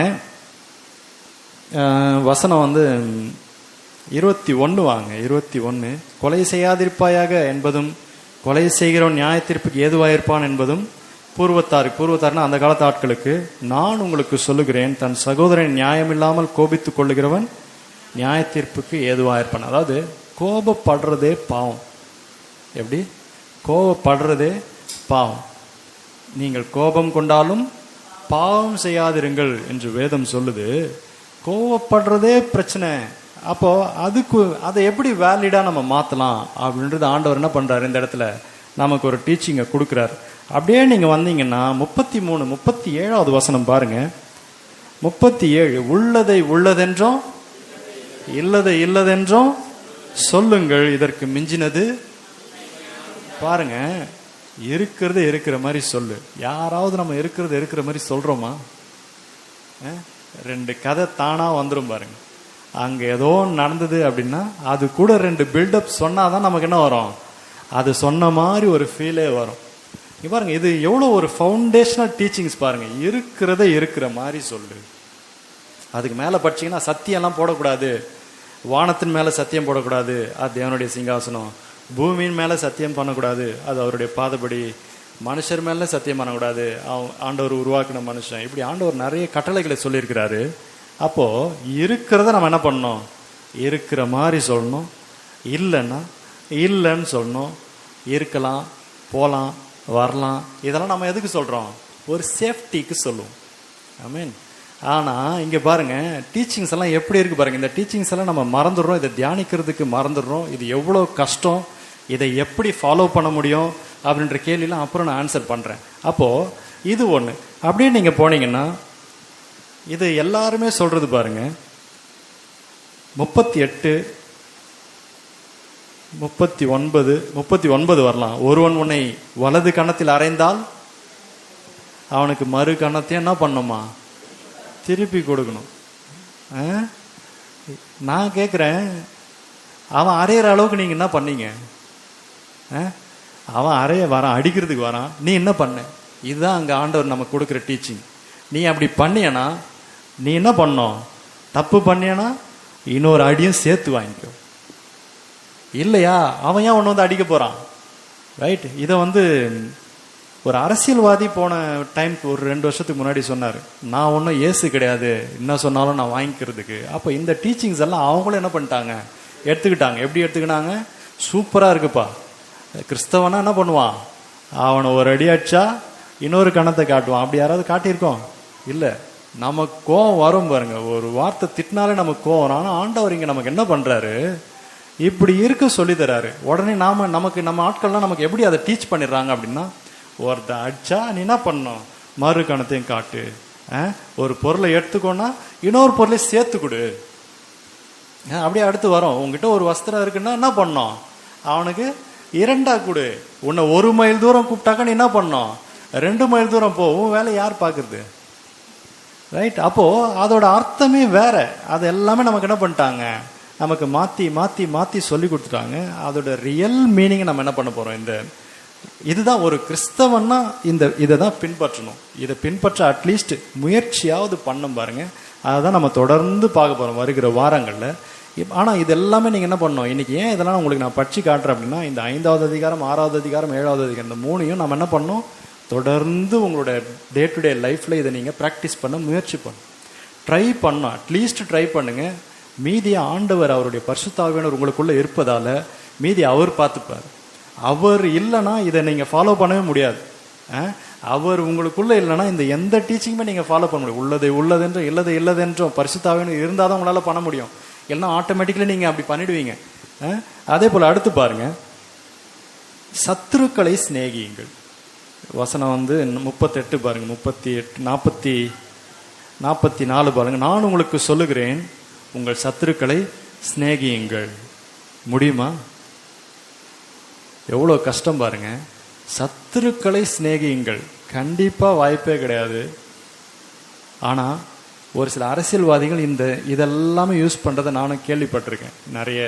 வசனம் 21 வாங்க. 21, கொலை செய்யாதிருப்பாயாக என்பதும் கொலை செய்கிறவன் நியாய தீர்ப்புக்கு ஏதுவாயிருப்பான் என்பதும் பூர்வத்தாருன்னா அந்த காலத்து ஆட்களுக்கு, நான் உங்களுக்கு சொல்லுகிறேன், தன் சகோதரன் நியாயமில்லாமல் கோபித்துக் கொள்ளுகிறவன் நியாய தீர்ப்புக்கு ஏதுவாயிருப்பான். அதாவது கோபப்படுறதே பாவம். எப்படி? கோபப்படுறதே பாவம். நீங்கள் கோபம் கொண்டாலும் பாவம் செய்யாதிருங்கள் என்று வேதம் சொல்லுது. கோபப்படுறதே பிரச்சனை. அப்போ அதை எப்படி வேலிடா நம்ம மாத்தலாம் அப்படின்றது ஆண்டவர் என்ன பண்றாரு, இந்த இடத்துல நமக்கு ஒரு டீச்சிங்கை கொடுக்கிறார். அப்படியே நீங்க வந்தீங்கன்னா 33, 37வது வசனம் பாருங்க. 37, உள்ளதை உள்ளதென்றும் இல்லதை இல்லதென்றும் சொல்லுங்கள், இதற்கு மிஞ்சினது. பாருங்க, இருக்கிறது இருக்கிற மாதிரி சொல்லு. யாராவது நம்ம இருக்கிறது இருக்கிற மாதிரி சொல்றோமா? 2 கதை தானா வந்துடும் பாருங்க. அங்க ஏதோ நடந்தது அப்படின்னா அது கூட 2 பில்டப் சொன்னாதான் நமக்கு என்ன வரும்? அது சொன்ன மாதிரி ஒரு ஃபீலே வரும். பாருங்க, இது எவ்வளவு ஒரு ஃபவுண்டேஷனல் டீச்சிங்ஸ் பாருங்க. இருக்கிறத இருக்கிற மாதிரி சொல்லு. அதுக்கு மேல படிச்சீங்கன்னா சத்தியம் எல்லாம் போடக்கூடாது. வானத்தின் மேல சத்தியம் போடக்கூடாது, அது தேவனுடைய சிங்காசனம். பூமியின் மேல சத்தியம் பண்ணக்கூடாது, அது அவருடைய பாதபடி. மனுஷர் மேல சத்தியம் பண்ணக்கூடாது, ஆண்டவர் உருவாக்கின மனுஷன். இப்படி ஆண்டவர் நிறைய கட்டளைகளை சொல்லியிருக்கிறாரு. அப்போ இருக்கிறத நம்ம என்ன பண்ணணும்? இருக்கிற மாதிரி சொல்லணும். இல்லைன்னா இல்லைன்னு சொல்லணும். இருக்கலாம், போகலாம், வரலாம். இதெல்லாம் நம்ம எதுக்கு சொல்றோம்? ஒரு சேஃப்டிக்கு சொல்லுவோம். ஐ மீன், ஆனா இங்க பாருங்க, டீச்சிங்ஸ் எல்லாம் எப்படி இருக்கு பாருங்க. இந்த டீச்சிங்ஸ் எல்லாம் நம்ம மறந்துடுறோம். இதை தியானிக்கிறதுக்கு மறந்துடுறோம். இது எவ்வளவு கஷ்டம், இதை எப்படி ஃபாலோ பண்ண முடியும் அப்படின்ற கேள்வியெல்லாம் அப்புறம் நான் ஆன்சர் பண்றேன். அப்போ இது ஒண்ணு. அப்படியே நீங்க போனீங்கன்னா இது எல்லாருமே சொல்றது பாருங்க. 38, 39 வரலாம். ஒருவன் உன்னை வலது கன்னத்தில் அறைந்தால் அவனுக்கு மறு கன்னத்தையும் என்ன பண்ணுமா? திருப்பி கொடுக்கணும். நான் கேட்குறேன், அவன் அறையிற அளவுக்கு நீங்க என்ன பண்ணீங்க? அவன் அறைய வரான், அடிக்கிறதுக்கு வரான், நீ என்ன பண்ண? இதுதான் அங்க ஆண்டவர் நமக்கு கொடுக்குற டீச்சிங். நீ அப்படி பண்ணியனா நீ என்ன பண்ணும்? தப்பு பண்ணியனா இன்னொரு அடியும் சேர்த்து வாங்கிக்கோ. இல்லையா அவன் ஏன் ஒன்று அடிக்க போறான்? ரைட். இதை ஒரு அரசியல்வாதி போன டைம்க்கு ஒரு 2 வருஷத்துக்கு முன்னாடி சொன்னார், நான் ஒன்றும் ஏசு கிடையாது, என்ன சொன்னாலும் நான் வாங்கிக்கிறதுக்கு. அப்போ இந்த டீச்சிங்ஸ் எல்லாம் அவங்களும் என்ன பண்ணிட்டாங்க, எடுத்துக்கிட்டாங்க. எப்படி எடுத்துக்கினாங்க? சூப்பராக இருக்குப்பா. கிறிஸ்தவனா என்ன பண்ணுவான், அவனை ஒரு அடி அடிச்சா இன்னொரு கணத்தை காட்டுவான். அப்படி யாராவது காட்டியிருக்கோம்? இல்லை. நமக்கு கோவம் வரும் பாருங்க, ஒரு வார்த்தை திட்டினாலே நமக்கு கோவம் வரும். ஆனால் ஆண்டவர் இங்கே நமக்கு என்ன பண்ணுறாரு, இப்படி இருக்க சொல்லி தராரு. உடனே நம்ம ஆட்கள்லாம் நமக்கு எப்படி அதை டீச் பண்ணிடுறாங்க அப்படின்னா, ஒருத்த அடிச்சா நீ என்ன பண்ணணும், மறு கணத்தையும் காட்டு. ஒரு பொருளை எடுத்துக்கோன்னா இன்னொரு பொருளை சேர்த்து கொடு. அப்படியே அடுத்து வரோம், உங்ககிட்ட ஒரு வஸ்திரம் இருக்குன்னா என்ன பண்ணோம், அவனுக்கு 2 கொடு. உன்னை 1 மைல் தூரம் கூப்பிட்டாக்க நீ என்ன பண்ணோம், 2 மைல் தூரம் போகும். வேலை யார் பார்க்கறது? ரைட். அப்போ அதோட அர்த்தமே வேற. அது எல்லாமே நமக்கு என்ன பண்ணிட்டாங்க, நமக்கு மாற்றி மாற்றி மாற்றி சொல்லி கொடுத்துட்டாங்க. அதோட ரியல் மீனிங்கை நம்ம என்ன பண்ண போகிறோம், இதுதான் ஒரு கிறிஸ்தவன்னா இதை தான் பின்பற்றணும். இதை பின்பற்ற அட்லீஸ்ட் முயற்சியாவது பண்ணணும் பாருங்க. அதை தான் நம்ம தொடர்ந்து பார்க்க போகிறோம் வருகிற வாரங்களில். ஆனால் இது எல்லாமே நீங்கள் என்ன பண்ணணும், இன்றைக்கி ஏன் இதெல்லாம் உங்களுக்கு நான் படித்து காட்டுறேன் அப்படின்னா, இந்த 5வது அதிகாரம் 6வது அதிகாரம் 7வது அதிகாரம் இந்த 3ஐயும் நம்ம என்ன பண்ணணும், தொடர்ந்து உங்களோட டே டு டே லைஃப்பில் இதை நீங்கள் ப்ராக்டிஸ் பண்ண முயற்சி பண்ணணும். ட்ரை பண்ணணும், அட்லீஸ்ட் ட்ரை பண்ணுங்கள். மீதியை ஆண்டவர் அவருடைய பரிசுத்த ஆவியானவர் உங்களுக்குள்ளே இருப்பதால் மீதி அவர் பார்த்துப்பார். அவர் இல்லைன்னா இதை நீங்கள் ஃபாலோ பண்ணவே முடியாது. அவர் உங்களுக்குள்ளே இல்லைன்னா இந்த எந்த டீச்சிங்குமே நீங்கள் ஃபாலோ பண்ண முடியும். உள்ளதை உள்ளதென்றும் இல்லதை இல்லதென்றும் பரிசுத்த ஆவியானவர் இருந்தால் தான் உங்களால் பண்ண முடியும். இல்லைன்னா ஆட்டோமேட்டிக்கலி நீங்கள் அப்படி பண்ணிடுவீங்க. அதே போல் அடுத்து பாருங்க, சத்துருக்களை சிநேகியுங்கள். வசனம் 38 பாருங்க, 38 44 பாருங்க. நான் உங்களுக்கு சொல்லுகிறேன், உங்கள் சத்துருக்களை சிநேகியுங்கள். முடியுமா? எவ்வளோ கஷ்டம் பாருங்க. சத்துருக்களை சிநேகியுங்கள், கண்டிப்பாக வாய்ப்பே கிடையாது. ஆனால் ஒரு சில அரசியல்வாதிகள் இதெல்லாமே யூஸ் பண்ணுறதை நானும் கேள்விப்பட்டிருக்கேன் நிறைய.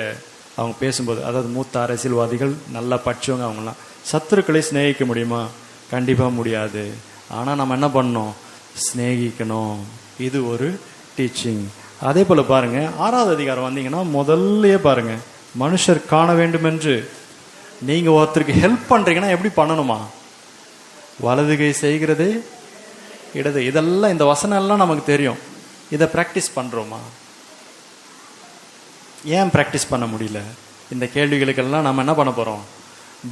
அவங்க பேசும்போது, அதாவது மூத்த அரசியல்வாதிகள் நல்லா படித்தவங்க, அவங்களாம் சத்துருக்களை சிநேகிக்க முடியுமா? கண்டிப்பாக முடியாது. ஆனால் நம்ம என்ன பண்ணணும், சிநேகிக்கணும். இது ஒரு டீச்சிங். அதே போல் பாருங்க, 6வது அதிகாரம் வந்தீங்கன்னா முதல்லையே பாருங்க, மனுஷர் காண வேண்டும் என்று நீங்கள் ஒருத்தருக்கு ஹெல்ப் பண்ணுறீங்கன்னா எப்படி பண்ணணுமா, வலது கை செய்கிறது இடது. இதெல்லாம் இந்த வசனம் எல்லாம் நமக்கு தெரியும். இதை ப்ராக்டிஸ் பண்ணுறோமா? ஏன் ப்ராக்டிஸ் பண்ண முடியல? இந்த கேள்விகளுக்கெல்லாம் நம்ம என்ன பண்ண போகிறோம்,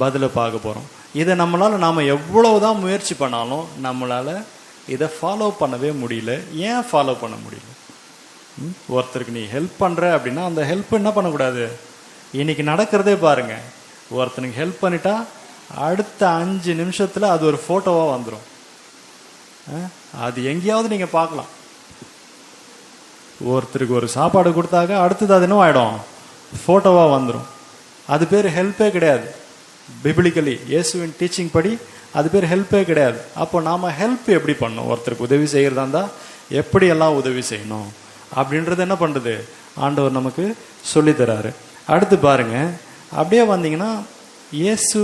பதிலை பார்க்க போகிறோம். இதை நம்மளால் நாம் எவ்வளவுதான் முயற்சி பண்ணாலும் நம்மளால் இதை ஃபாலோ பண்ணவே முடியல. ஏன் ஃபாலோ பண்ண முடியல? ஒருத்தருக்கு நீ ஹெல்ப் பண்ணுற அப்படின்னா அந்த ஹெல்ப் என்ன பண்ணக்கூடாது, இன்னைக்கு நடக்கிறதே பாருங்க, ஒருத்தனுக்கு ஹெல்ப் பண்ணிட்டா அடுத்த 5 நிமிஷத்தில் அது ஒரு ஃபோட்டோவாக வந்துடும். அது எங்கேயாவது நீங்கள் பார்க்கலாம். ஒருத்தருக்கு ஒரு சாப்பாடு கொடுத்தாக்க அடுத்தது அது என்ன ஆகிடும், ஃபோட்டோவாக வந்துடும். அது பேர் ஹெல்ப்பே கிடையாது. பிபிளிக்கலி இயேசுவின் டீச்சிங் படி அது பேர் ஹெல்ப்பே கிடையாது. அப்போ நாம் ஹெல்ப் எப்படி பண்ணணும், ஒருத்தருக்கு உதவி செய்கிறதா இருந்தால் எப்படியெல்லாம் உதவி செய்யணும் அப்படின்றது என்ன பண்ணுறது, ஆண்டவர் நமக்கு சொல்லித்தராரு. அடுத்து பாருங்க, அப்படியே வந்தீங்கன்னா இயேசு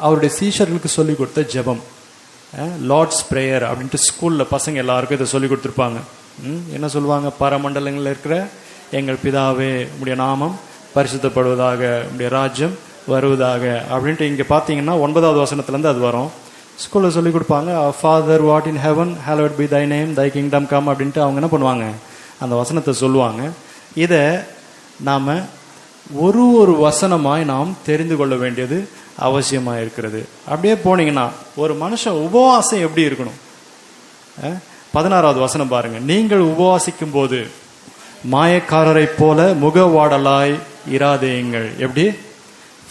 அவருடைய சீஷர்களுக்கு சொல்லி கொடுத்த ஜெபம், லார்ட்ஸ் பிரேயர் அப்படின்ட்டு ஸ்கூலில் பசங்க எல்லாருக்கும் இதை சொல்லி கொடுத்துருப்பாங்க. என்ன சொல்லுவாங்க, பரமண்டலங்களில் இருக்கிற எங்கள் பிதாவே உம்முடைய நாமம் பரிசுத்தப்படுவதாக, உம்முடைய ராஜ்யம் வருவதாக அப்படின்ட்டு. இங்கே பார்த்தீங்கன்னா 9வது வசனத்துலேருந்து அது வரும். ஸ்கூலில் சொல்லி கொடுப்பாங்க, father what in heaven hallowed be thy name thy kingdom come அப்படின்ட்டு அவங்க என்ன பண்ணுவாங்க, அந்த வசனத்தை சொல்லுவாங்க. இதை நாம் ஒரு வசனமாய் நாம் தெரிந்து கொள்ள வேண்டியது அவசியமாக இருக்கிறது. அப்படியே போனீங்கன்னா ஒரு மனுஷன் உபவாசம் எப்படி இருக்கணும், 16வது வசனம் பாருங்க. நீங்கள் உபவாசிக்கும் போது மாயக்காரரை போல முகவாடலாய் இராதேயுங்கள். எப்படி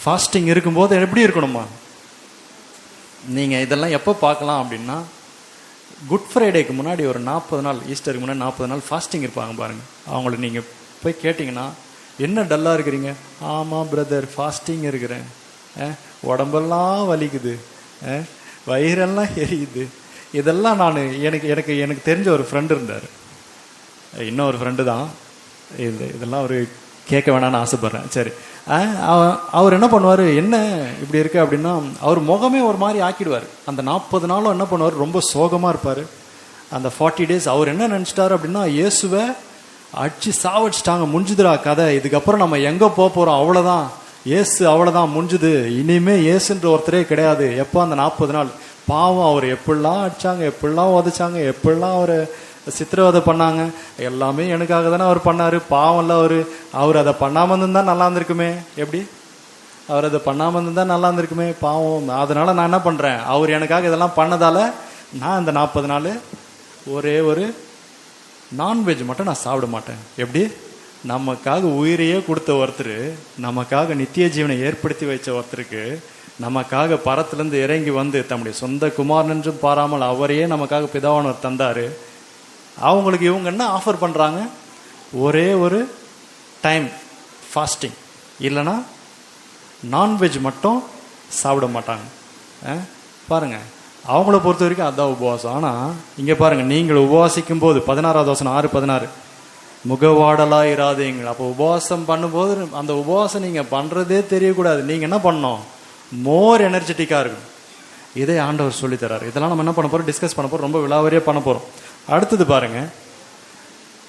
ஃபாஸ்டிங் இருக்கும்போது எப்படி இருக்கணுமா? நீங்கள் இதெல்லாம் எப்போ பார்க்கலாம் அப்படின்னா, குட் ஃப்ரைடேக்கு முன்னாடி ஒரு 40 நாள், ஈஸ்டருக்கு முன்னாடி 40 நாள் ஃபாஸ்டிங் இருப்பாங்க பாருங்கள். அவங்கள நீங்கள் போய் கேட்டிங்கன்னா, என்ன டல்லாக இருக்கிறீங்க, ஆமாம் பிரதர் ஃபாஸ்டிங் இருக்கிறேன், உடம்பெல்லாம் வலிக்குது, வயிறெல்லாம் எரியுது. இதெல்லாம் நான் எனக்கு தெரிஞ்ச ஒரு ஃப்ரெண்டு இருந்தார், இன்னொரு ஃப்ரெண்டு தான், இதெல்லாம் ஒரு கேட்க வேணான்னு ஆசைப்பட்றேன். சரி, அவர் என்ன பண்ணுவார், என்ன இப்படி இருக்கு அப்படின்னா, அவர் முகமே ஒரு மாதிரி ஆக்கிடுவார். அந்த 40 நாளும் என்ன பண்ணுவார், ரொம்ப சோகமாக இருப்பார். அந்த 40 days அவர் என்ன நினச்சிட்டாரு அப்படின்னா, இயேசுவை அடிச்சு சாவடிச்சிட்டாங்க, முடிஞ்சுதுடா கதை, இதுக்கப்புறம் நம்ம எங்கே போக போகிறோம், அவ்வளோதான், இயேசு அவ்வளோதான் முடிஞ்சுது, இனிமே இயேசுன்ற ஒருத்தரே கிடையாது. எப்போ அந்த 40 நாள் பாவம் அவர் எப்படிலாம் அடிச்சாங்க, எப்படிலாம் உதைச்சாங்க, எப்படிலாம் அவர் சித்திரவதை பண்ணாங்க, எல்லாமே எனக்காக தானே அவர் பண்ணாரு. பாவம்ல அவர் அதை பண்ணாம இருந்தா நல்லா இருந்திருக்குமே. எப்படி அவர் அதை பண்ணாம இருந்தா நல்லா இருந்திருக்குமே, பாவம். அதனால நான் என்ன பண்றேன், அவர் எனக்காக இதெல்லாம் பண்ணதால நான் இந்த 40 நாள் ஒரே ஒரு நான்வெஜ் மட்டும் நான் சாப்பிட மாட்டேன். எப்படி நமக்காக உயிரையே கொடுத்த ஒருத்தர், நமக்காக நித்திய ஜீவனை ஏற்படுத்தி வச்ச ஒருத்தருக்கு, நமக்காக பரத்திலிருந்து இறங்கி வந்து தம்முடைய சொந்த குமாரன் என்றும் பாராமல் அவரையே நமக்காக பிதாவானவர் தந்தாரு. அவங்களுக்கு இவங்க என்ன ஆஃபர் பண்றாங்க, ஒரே ஒரு டைம் ஃபாஸ்டிங், இல்லைன்னா நான்வெஜ் மட்டும் சாப்பிட மாட்டாங்க. பாருங்க, அவங்கள பொறுத்த வரைக்கும் அதான் உபவாசம். ஆனா இங்க பாருங்க, நீங்கள் உபவாசிக்கும் போது 16வது வசனம் 6:16, முகவாடலா இராதீங்கள். அப்போ உபவாசம் பண்ணும்போது அந்த உபவாசம் நீங்க பண்றதே தெரியக்கூடாது. நீங்க என்ன பண்ணணும், மோர் எனர்ஜெட்டிக்கா இருக்கும். இதை ஆண்டவர் சொல்லி தராரு. இதெல்லாம் நம்ம என்ன பண்ண போறோம், டிஸ்கஸ் பண்ண போறோம், ரொம்ப விலாவரியா பண்ண போறோம். அடுத்தது பாருங்க,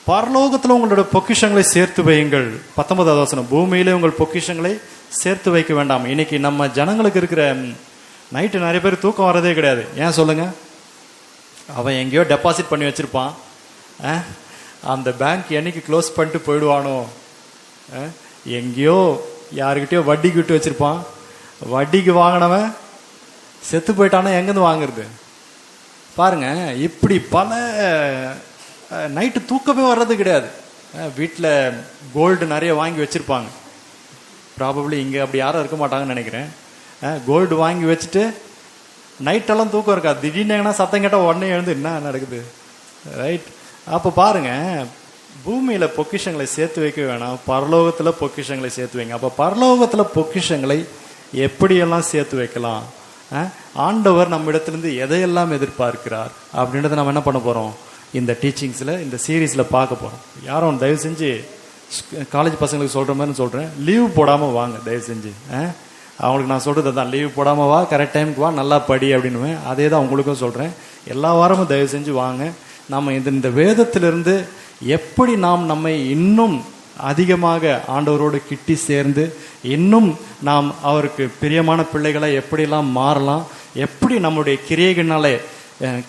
பரலோகத்துல உங்களோட பொக்கிஷங்களை சேர்த்து வையுங்கள். 19வது வசனம், பூமியிலே உங்கள் பொக்கிஷங்களை சேர்த்து வைக்க வேண்டாம். இன்னைக்கு நம்ம ஜனங்களுக்கு இருக்கிற நைட்டு நிறைய பேர் தூக்கம் வரதே கிடையாது. ஏன் சொல்லுங்க, அவன் எங்கேயோ டெபாசிட் பண்ணி வச்சிருப்பான், அந்த பேங்க் என்னைக்கு க்ளோஸ் பண்ணிட்டு போயிடுவானோ, எங்கேயோ யாருக்கிட்டயோ வட்டிக்கு விட்டு வச்சிருப்பான், வட்டிக்கு வாங்கினவன் செத்து போயிட்டானா எங்கேருந்து வாங்குறது. பாருங்க, இப்படி பல நைட்டு தூக்கமே வர்றது கிடையாது. வீட்டில் கோல்டு நிறைய வாங்கி வச்சிருப்பாங்க, ப்ராபப்ளி இங்கே அப்படி யாரும் இருக்க மாட்டாங்கன்னு நினைக்கிறேன். கோல்டு வாங்கி வச்சுட்டு நைட்டெல்லாம் தூக்கம் இருக்காது. திடீர்னு எங்கன்னா சத்தம் கேட்டால் உடனே எழுந்து என்ன நடக்குது, ரைட்? அப்போ பாருங்க, பூமியில் பொக்கிஷங்களை சேர்த்து வைக்க வேணாம், பரலோகத்தில் பொக்கிஷங்களை சேர்த்து வைங்க. அப்போ பரலோகத்தில் பொக்கிஷங்களை எப்படியெல்லாம் சேர்த்து வைக்கலாம், ஆண்டவர் நம்ம இடத்துலேருந்து எதையெல்லாம் எதிர்பார்க்கிறார் அப்படின்றத நம்ம என்ன பண்ண போகிறோம், இந்த டீச்சிங்ஸில், இந்த சீரீஸில் பார்க்க போகிறோம். யாரும் தயவு செஞ்சு காலேஜ் பசங்களுக்கு சொல்கிற மாதிரி சொல்கிறேன், லீவ் போடாமல் வாங்க தயவு செஞ்சு. அவங்களுக்கு நான் சொல்கிறது தான், லீவ் போடாமல் வா, கரெக்ட் டைமுக்கு வா, நல்லா படி அப்படின்னுவேன். அதே தான் உங்களுக்கும் சொல்கிறேன், எல்லா வாரமும் தயவு செஞ்சு வாங்க. நம்ம இந்த வேதத்திலிருந்து எப்படி நாம் நம்மை இன்னும் அதிகமாக ஆண்டவரோடு கிட்டி சேர்ந்து இன்னும் நாம் அவருக்கு பிரியமான பிள்ளைகளை எப்படிலாம் மாறலாம், எப்படி நம்முடைய கிரியைகளாலே,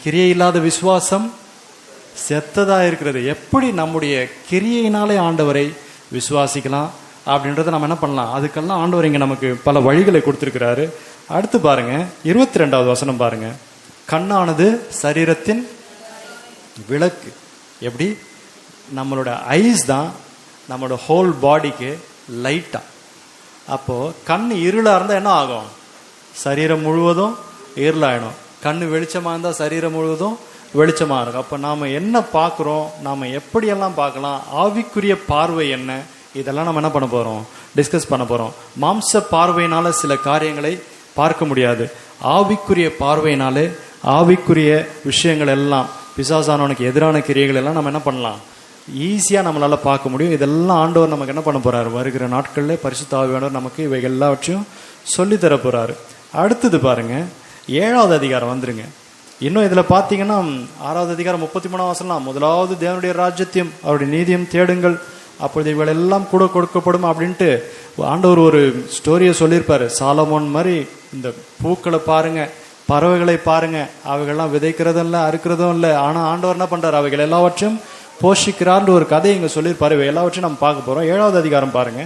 கிரியை இல்லாத விசுவாசம் செத்ததா இருக்கிறது, எப்படி நம்முடைய கிரியையினாலே ஆண்டவரை விசுவாசிக்கலாம் அப்படின்றத நம்ம என்ன பண்ணலாம், அதுக்கெல்லாம் ஆண்டவர் இங்கே நமக்கு பல வழிகளை கொடுத்துருக்கிறாரு. அடுத்து பாருங்க, 22வது வசனம் பாருங்க, கண்ணானது சரீரத்தின் விளக்கு. எப்படி நம்மளோட ஐஸ் தான் நம்மளோட ஹோல் பாடிக்கு லைட்டா. அப்போ கண் இருளா இருந்தா என்ன ஆகும், சரீரம் முழுவதும் இருளாயிடும். கண் வெளிச்சமா இருந்தா சரீரம் முழுவதும் வெளிச்சமா இருக்கும். அப்ப நாம என்ன பார்க்கிறோம், நாம எப்படியெல்லாம் பார்க்கலாம், ஆவிக்குரிய பார்வை என்ன, இதெல்லாம் நம்ம என்ன பண்ண போறோம், டிஸ்கஸ் பண்ண போறோம். மாம்ச பார்வையினால சில காரியங்களை பார்க்க முடியாது, ஆவிக்குரிய பார்வையினாலே ஆவிக்குரிய விஷயங்கள் எல்லாம், பிசாசானவனுக்கு எதிரான கிரியைகள் எல்லாம் நம்ம என்ன பண்ணலாம், ஈஸியா நம்மளால பார்க்க முடியும். இதெல்லாம் ஆண்டவர் நமக்கு என்ன பண்ண போறாரு, வருகிற நாட்கள்ல பரிசுத்த ஆவியானவர் நமக்கு இவைகள் எல்லாவற்றையும் சொல்லி தர போறாரு. அடுத்தது பாருங்க, 7வது அதிகாரம் வந்துருங்க. இன்னும் இதுல பாத்தீங்கன்னா 6வது அதிகாரம் 33ஆம் வசனம், முதலாவது தேவனுடைய ராஜ்யத்தையும் அவருடைய நீதியும் தேடுங்கள், அப்பொழுது இவள் எல்லாம் கூட கொடுக்கப்படும் அப்படின்ட்டு ஆண்டவர் ஒரு ஸ்டோரியை சொல்லியிருப்பாரு. சாலமோன் மாதிரி இந்த பூக்களை பாருங்க, பறவைகளை பாருங்க, அவைகள்லாம் விதைக்கிறதும் இல்லை, அறுக்கிறதும் இல்லை, ஆனா ஆண்டவர் என்ன பண்றாரு, அவைகள் எல்லாவற்றையும் போஷிக்கிறார்னு ஒரு கதையை இங்க சொல்லியிருப்பாரு. இவை எல்லாவற்றையும் நம்ம பார்க்க போறோம். 7வது அதிகாரம் பாருங்க,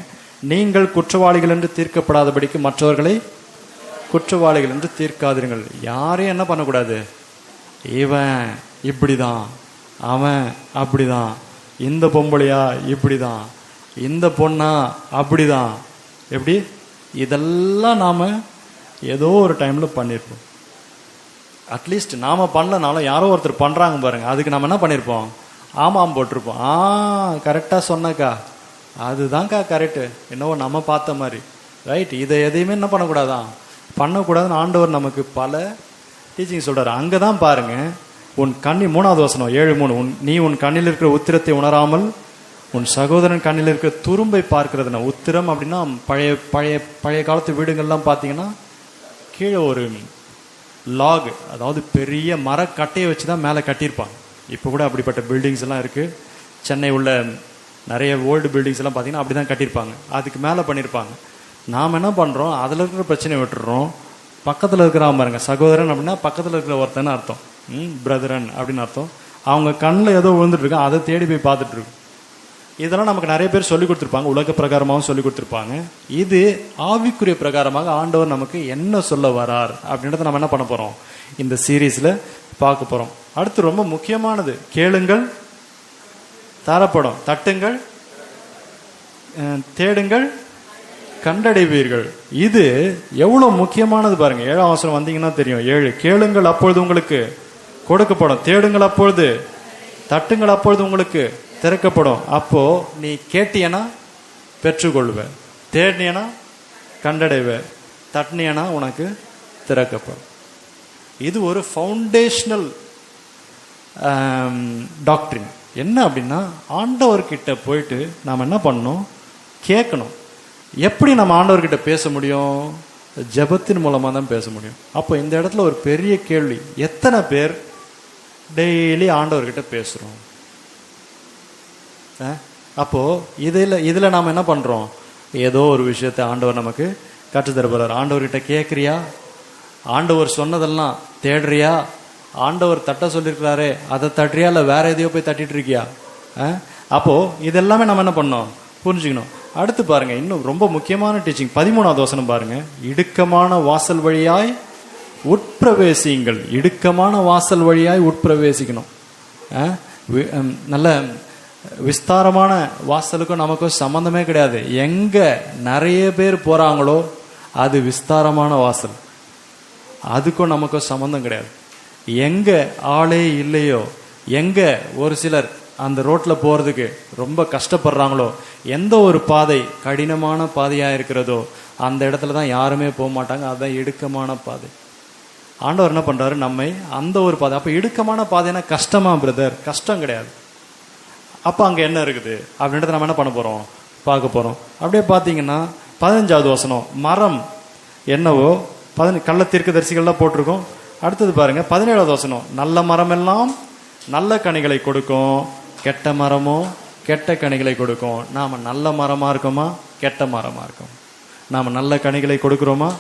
நீங்கள் குற்றவாளிகள் என்று தீர்க்கப்படாதபடிக்கு மற்றவர்களை குற்றவாளிகள் என்று தீர்க்காதீர்கள். யாரையும் என்ன பண்ணக்கூடாது, இவன் இப்படிதான், அவன் அப்படிதான், இந்த பொம்பளையா இப்படிதான், இந்த பொண்ணா அப்படிதான், எப்படி, இதெல்லாம் நாம ஏதோ ஒரு டைம்ல பண்ணிருப்போம். அட்லீஸ்ட் நாம பண்ணலனாலும் யாரோ ஒருத்தர் பண்றாங்க பாருங்க, அதுக்கு நம்ம என்ன பண்ணிருப்போம், ஆமாம் போட்டிருப்போம். கரெக்டா சொன்னக்கா, அதுதான்க்கா கரெக்டு, என்னவோ நம்ம பார்த்த மாதிரி, ரைட். இதை எதையுமே என்ன பண்ணக்கூடாதான், பண்ணக்கூடாதுன்னு ஆண்டவர் நமக்கு பல டீச்சிங் சொல்றாரு. அங்கதான் பாருங்க, உன் கண்ணி 3வது வசனம் 7:3, நீ உன் கண்ணில் இருக்கிற உத்திரத்தை உணராமல் உன் சகோதரன் கண்ணில் இருக்கிற துரும்பை பார்க்கிறதுனா, உத்திரம் அப்படின்னா பழைய பழைய பழைய காலத்து வீடுகள்லாம் பார்த்தீங்கன்னா கீழே ஒரு லாக், அதாவது பெரிய மரக்கட்டையை வச்சு தான் மேலே கட்டியிருப்பாங்க. இப்போ கூட அப்படிப்பட்ட பில்டிங்ஸ் எல்லாம் இருக்கு. சென்னை உள்ள நிறைய ஓல்டு பில்டிங்ஸ் எல்லாம் பார்த்தீங்கன்னா அப்படி தான் கட்டியிருப்பாங்க, அதுக்கு மேலே பண்ணியிருப்பாங்க. நாம் என்ன பண்ணுறோம், அதில் இருக்கிற பிரச்சனையை விட்டுறோம், பக்கத்தில் இருக்கிறான் பாருங்க, சகோதரன் அப்படின்னா பக்கத்தில் இருக்கிற ஒருத்தன்னு அர்த்தம். பிரதரன் அப்படின்னு அர்த்தம். அவங்க கண்ணில் ஏதோ விழுந்துட்டு இருக்கோம், அதை தேடி போய் பார்த்துட்டு இருக்கோம். இதெல்லாம் நமக்கு நிறைய பேர் சொல்லி கொடுத்துருப்பாங்க, உலக பிரகாரமாகவும் சொல்லி கொடுத்துருப்பாங்க. இது ஆவிக்குரிய பிரகாரமாக ஆண்டவர் நமக்கு என்ன சொல்ல வரார் அப்படின்றத நம்ம என்ன பண்ண போகிறோம், இந்த சீரீஸில் பார்க்க போகிறோம். அடுத்து ரொம்ப முக்கியமானது, கேளுங்கள் தரப்படும், தட்டுங்கள் தேடுங்கள் கண்டடைவீர்கள். இது எவ்வளோ முக்கியமானது பாருங்க. 7ஆம் வசனம் வந்தீங்கன்னா தெரியும். 7, கேளுங்கள் அப்பொழுது உங்களுக்கு கொடுக்கப்படும், தேடுங்கள் அப்பொழுது, தட்டுங்கள் அப்பொழுது உங்களுக்கு திறக்கப்படும். அப்போ நீ கேட்டியனா பெற்றுக்கொள்வ, தேடினா கண்டடைவ, தட்டினியனா உனக்கு திறக்கப்படும். இது ஒரு ஃபவுண்டேஷனல் டாக்டரின். என்ன அப்படின்னா, ஆண்டவர்கிட்ட போயிட்டு நாம் என்ன பண்ணணும், கேட்கணும். எப்படி நம்ம ஆண்டவர்கிட்ட பேச முடியும், ஜெபத்தின் மூலமாக தான் பேச முடியும். அப்போ இந்த இடத்துல ஒரு பெரிய கேள்வி, எத்தனை பேர் டெய்லி ஆண்டவர்கிட்ட பேசுகிறோம்? அப்போது இதில் நாம் என்ன பண்ணுறோம், ஏதோ ஒரு விஷயத்தை ஆண்டவர் நமக்கு கற்றுத்தர போகிறார். ஆண்டவர்கிட்ட கேட்குறியா, ஆண்டவர் சொன்னதெல்லாம் தேடுறியா, ஆண்டவர் தட்ட சொல்லியிருக்கிறாரே அதை தட்டுறியா, இல்லை வேற எதையோ போய் தட்டிட்டு இருக்கியா? அப்போது இதெல்லாமே நம்ம என்ன பண்ணோம், புரிஞ்சுக்கணும். அடுத்து பாருங்க, இன்னும் ரொம்ப முக்கியமான டீச்சிங், 13ஆவது வசனம் பாருங்க. இடுக்கமான வாசல் வழியாய் உட்பிரவேசியுங்கள். இடுக்கமான வாசல் வழியாய் உட்பிரவேசிக்கணும். நல்ல விஸ்தாரமான வாசலுக்கும் நமக்கும் சம்பந்தமே கிடையாது. எங்க நிறைய பேர் போறாங்களோ அது விஸ்தாரமான வாசல், அதுக்கும் நமக்கும் சம்பந்தம் கிடையாது. எங்க ஆளே இல்லையோ, எங்க ஒரு சிலர் அந்த ரோட்ல போறதுக்கு ரொம்ப கஷ்டப்படுறாங்களோ, எந்த ஒரு பாதை கடினமான பாதையா இருக்கிறதோ அந்த இடத்துல தான் யாருமே போக மாட்டாங்க. அதுதான் இடுக்கமான பாதை. ஆண்டவர் என்ன பண்றாரு, நம்மை அந்த ஒரு பாதை. அப்ப இடுக்கமான பாதைனா கஷ்டமா பிரதர்? கஷ்டம் கிடையாது. அப்ப அங்க என்ன இருக்குது அப்படின்றத நம்ம என்ன பண்ண போறோம், பார்க்க போறோம். அப்படியே பாத்தீங்கன்னா 15ஆவது வசனம், மரம் என்னவோ கள்ள தீர்க்கதரிசிகள்லாம் போட்டிருக்கோம். அடுத்தது பாருங்க 17ஆவது வசனம், நல்ல மரம் எல்லாம் நல்ல கனிகளை கொடுக்கும், கெட்ட மரமோ கெட்ட கனிகளை கொடுக்கும். நாம நல்ல மரமா இருக்கோமா, கெட்ட மரமா இருக்கோம்? நாம நல்ல கனிகளை கொடுக்கிறோமா,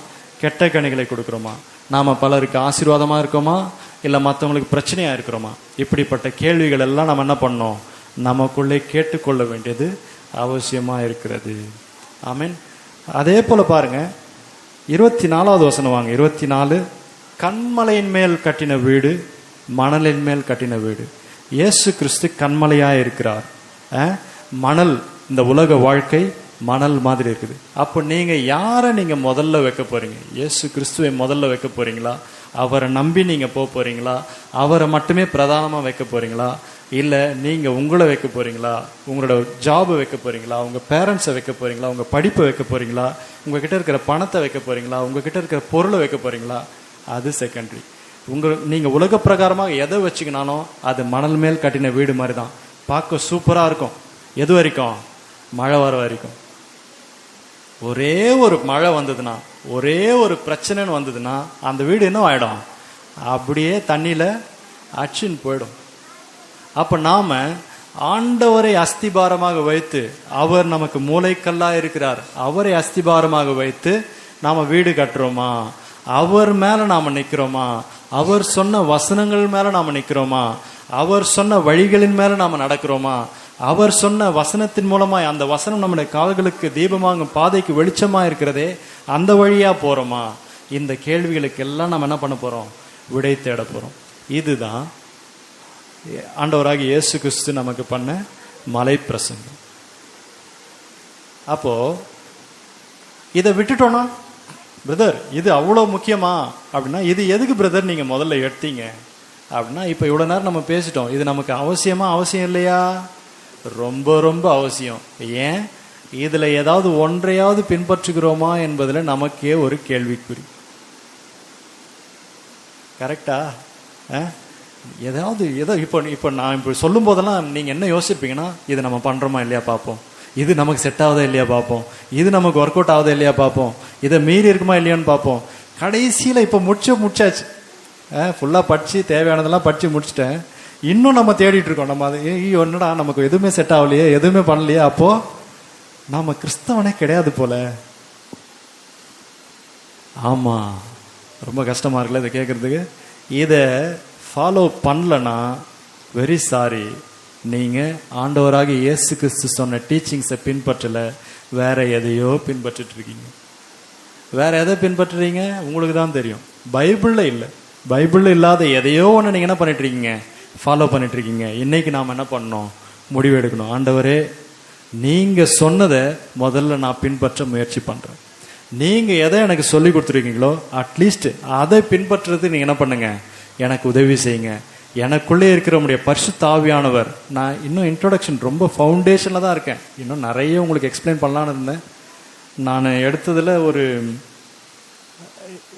கெட்ட கனிகளை கொடுக்கிறோமா? நாம பலருக்கு ஆசீர்வாதமா இருக்கோமா, இல்ல மற்றவங்களுக்கு பிரச்சனையா இருக்கிறோமா? இப்படிப்பட்ட கேள்விகள் எல்லாம் நம்ம என்ன பண்ணோம், நமக்குள்ளே கேட்டுக்கொள்ள வேண்டியது அவசியமா இருக்கிறது. ஆமீன். அதே போல பாருங்க 24ஆவது வசனம் வாங்க. 24, கண்மலையின் மேல் கட்டின வீடு மணலின் மேல் கட்டின வீடு. இயேசு கிறிஸ்து கண்மலையாக இருக்கிறார். மணல், இந்த உலக வாழ்க்கை மணல் மாதிரி இருக்குது. அப்போ நீங்க யாரை நீங்க முதல்ல வைக்க போறீங்க? இயேசு கிறிஸ்துவை முதல்ல வைக்க போறீங்களா? அவரை நம்பி நீங்க போக போறீங்களா? அவரை மட்டுமே பிரதானமா வைக்க போறீங்களா? இல்ல நீங்க உங்களை வைக்க போறீங்களா? உங்களோட ஜாபை வைக்க போறீங்களா? உங்க பேரண்ட்ஸை வைக்க போறீங்களா? உங்க படிப்பை வைக்க போறீங்களா? உங்ககிட்ட இருக்கிற பணத்தை வைக்க போறீங்களா? உங்ககிட்ட இருக்கிற பொருளை வைக்க போறீங்களா? அது செகண்டரி. நீங்க உலக பிரகாரமாக எதை வச்சுக்கினாலும் அது மணல் மேல் கட்டின வீடு மாதிரி தான். பார்க்க சூப்பரா இருக்கும். எது வரைக்கும்? மழை வர வரைக்கும். ஒரே ஒரு மழை வந்ததுன்னா, ஒரே ஒரு பிரச்சனைன்னு வந்ததுன்னா அந்த வீடு என்ன ஆயிடும், அப்படியே தண்ணியில அச்சின்னு போயிடும். அப்ப நாம ஆண்டவரை அஸ்திபாரமாக வைத்து, அவர் நமக்கு மூளைக்கல்லா இருக்கிறார், அவரை அஸ்திபாரமாக வைத்து நாம வீடு கட்டுறோமா? அவர் மேல நாம நிக்கிறோமா? அவர் சொன்ன வசனங்கள் மேல நாம நிக்கிறோமா? அவர் சொன்ன வழிகளின் மேல நாம நடக்கிறோமா? அவர் சொன்ன வசனத்தின் மூலமா, அந்த வசனம் நம்முடைய கால்களுக்கு தீபமாக பாதைக்கு வெளிச்சமா இருக்கிறதே, அந்த வழியா போறோமா? இந்த கேள்விகளுக்கு எல்லாம் நம்ம என்ன பண்ண போறோம், விடை தேட போறோம். இதுதான் ஆண்டவராகிய இயேசு கிறிஸ்து நமக்கு பண்ண மலை பிரசங்கம். அப்போ இதை விட்டுட்டோம்னா, பிரதர் இது அவ்வளோ முக்கியமா அப்படின்னா, இது எதுக்கு பிரதர் நீங்க முதல்ல எடுத்தீங்க அப்படின்னா, இப்போ இவ்வளோ நேரம் நம்ம பேசிட்டோம், இது நமக்கு அவசியமா அவசியம் இல்லையா? ரொம்ப ரொம்ப அவசியம். ஏன், இதுல ஏதாவது ஒன்றையாவது பின்பற்றுகிறோமா என்பதுல நமக்கே ஒரு கேள்விக்குறி. கரெக்டா? ஏதாவது ஏதோ இப்போ நான் இப்போ சொல்லும் போதெல்லாம் நீங்க என்ன யோசிப்பீங்கன்னா, இது நம்ம பண்றோமா இல்லையா பார்ப்போம், இது நமக்கு செட் ஆகுதா இல்லையா பார்ப்போம், இது நமக்கு ஒர்க் அவுட் ஆகுதா இல்லையா பார்ப்போம், இதை மீறி இருக்குமா இல்லையான்னு பார்ப்போம். கடைசியில் இப்போ முடிச்சாச்சு, ஃபுல்லாக படிச்சு தேவையானதெல்லாம் படிச்சு முடிச்சுட்டேன். இன்னும் நம்ம தேடிட்டு இருக்கோம். நம்ம அது என்னடா நமக்கு எதுவுமே செட் ஆகலையே, எதுவுமே பண்ணலையே, அப்போ நாம கிறிஸ்தவனே கிடையாது போல. ஆமா, ரொம்ப கஷ்டமாக இருக்குல்ல இதை கேட்குறதுக்கு. இதை ஃபாலோ பண்ணலன்னா வெரி சாரி, நீங்கள் ஆண்டவராக இயேசு கிறிஸ்து சொன்ன டீச்சிங்ஸை பின்பற்றலை, வேற எதையோ பின்பற்றிட்டு இருக்கீங்க. வேற எதை பின்பற்றுறீங்க உங்களுக்கு தான் தெரியும். பைபிளில் இல்லை, பைபிளில் இல்லாத எதையோ ஒன்று நீங்கள் என்ன பண்ணிட்டு இருக்கீங்க, ஃபாலோ பண்ணிட்டு இருக்கீங்க. இன்னைக்கு நாம் என்ன பண்ணணும், முடிவு எடுக்கணும். ஆண்டவரே, நீங்கள் சொன்னதை முதல்ல நான் பின்பற்ற முயற்சி பண்ணுறேன். நீங்கள் எதை எனக்கு சொல்லி கொடுத்துருக்கீங்களோ அட்லீஸ்ட் அதை பின்பற்றுறது நீங்கள் என்ன பண்ணுங்க, எனக்கு உதவி செய்யுங்க. எனக்குள்ளே இருக்கிற உடைய பரிசுத்த ஆவியானவர், நான் இன்னும் இன்ட்ரோடக்ஷன் ரொம்ப ஃபவுண்டேஷனில் தான் இருக்கேன், இன்னும் நிறைய உங்களுக்கு எக்ஸ்பிளைன் பண்ணலான்னு இருந்தேன். நான் எடுத்ததில்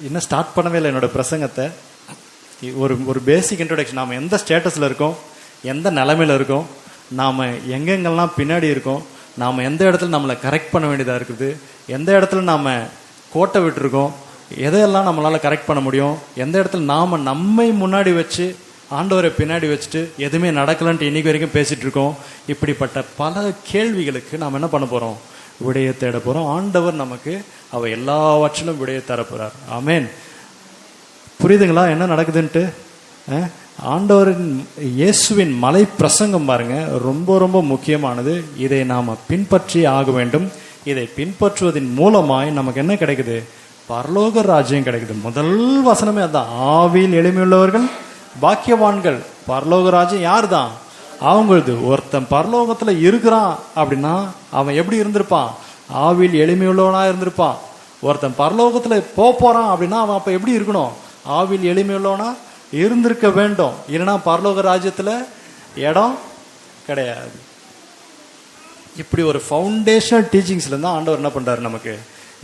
இன்னும் ஸ்டார்ட் பண்ணவே இல்லை என்னோட பிரசங்கத்தை. ஒரு பேசிக் இன்ட்ரோடக்ஷன். நாம் எந்த ஸ்டேட்டஸில் இருக்கோம், எந்த நிலைமையில் இருக்கோம், நாம் எங்கெங்கெல்லாம் பின்னாடி இருக்கோம், நாம் எந்த இடத்துல நம்மளை கரெக்ட் பண்ண வேண்டியதாக இருக்குது, எந்த இடத்துல நாம் கோட்டை விட்டுருக்கோம், எதையெல்லாம் நம்மளால் கரெக்ட் பண்ண முடியும், எந்த இடத்துல நாம் நம்மை முன்னாடி வச்சு ஆண்டவரை பின்னாடி வச்சுட்டு எதுவுமே நடக்கலன்ட்டு இன்னைக்கு வரைக்கும் பேசிகிட்டு இருக்கோம். இப்படிப்பட்ட பல கேள்விகளுக்கு நாம் என்ன பண்ண போகிறோம், விடையை தேட போகிறோம். ஆண்டவர் நமக்கு எல்லாவற்றிலும் விடையை தரப்போகிறார். ஆமேன். புரியுதுங்களா என்ன நடக்குதுன்ட்டு? ஆண்டவரின் இயேசுவின் மலை பிரசங்கம் பாருங்க, ரொம்ப ரொம்ப முக்கியமானது. இதை நாம் பின்பற்றி ஆக வேண்டும். இதை பின்பற்றுவதன் மூலமாய் நமக்கு என்ன கிடைக்குது, பரலோக ராஜ்யம் கிடைக்குது. முதல் வசனமே அதான், ஆவியில் எளிமையுள்ளவர்கள் பாக்கியவான்கள். பரலோக ராஜ்யம் யார் தான், அவங்களது. ஒருத்தன் பரலோகத்துல இருக்கிறான் அப்படின்னா அவன் எப்படி இருந்திருப்பான், ஆவியில் எளிமையுள்ளவனா இருந்திருப்பான். ஒருத்தன் பரலோகத்துல போறான் அப்படின்னா அவன் அப்ப எப்படி இருக்கணும், ஆவியில் எளிமையுள்ளவனா இருந்திருக்க வேண்டும். இல்லைன்னா பரலோக ராஜ்யத்துல இடம் கிடையாது. இப்படி ஒரு ஃபவுண்டேஷனல் டீச்சிங்ஸ்ல இருந்தா ஆண்டவர் என்ன பண்றாரு, நமக்கு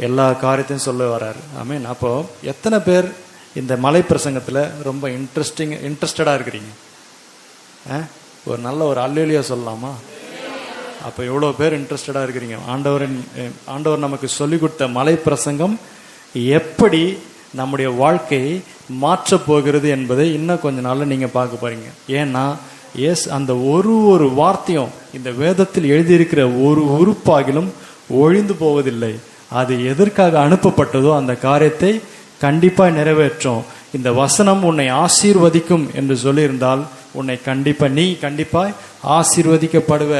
எல்லா காரியத்தையும் சொல்ல வர்றாரு. ஆமீன். அப்போ எத்தனை பேர் இந்த மலை பிரசங்கத்துல ரொம்ப இன்ட்ரெஸ்டடா இருக்கிறீங்க? ஒரு நல்ல ஒரு அல்லேலூயா சொல்லலாமா? அப்ப எவ்வளவு பேர் இன்ட்ரெஸ்டடா இருக்கிறீங்க? ஆண்டவர் நமக்கு சொல்லி கொடுத்த மலை பிரசங்கம் எப்படி நம்முடைய வாழ்க்கையை மாற்ற போகிறது என்பதை இன்னும் கொஞ்ச நாள்ல நீங்க பார்க்க போறீங்க. ஏன்னா அந்த ஒரு வார்த்தையும் இந்த வேதத்தில் எழுதியிருக்கிற ஒரு உறுப்பாகிலும் ஒழிந்து போவதில்லை. அது எதற்காக அனுப்பப்பட்டதோ அந்த காரியத்தை கண்டிப்பாக நிறைவேற்றும். இந்த வசனம் உன்னை ஆசீர்வதிக்கும் என்று சொல்லியிருந்தால் நீ கண்டிப்பாய் ஆசீர்வதிக்கப்படுவ.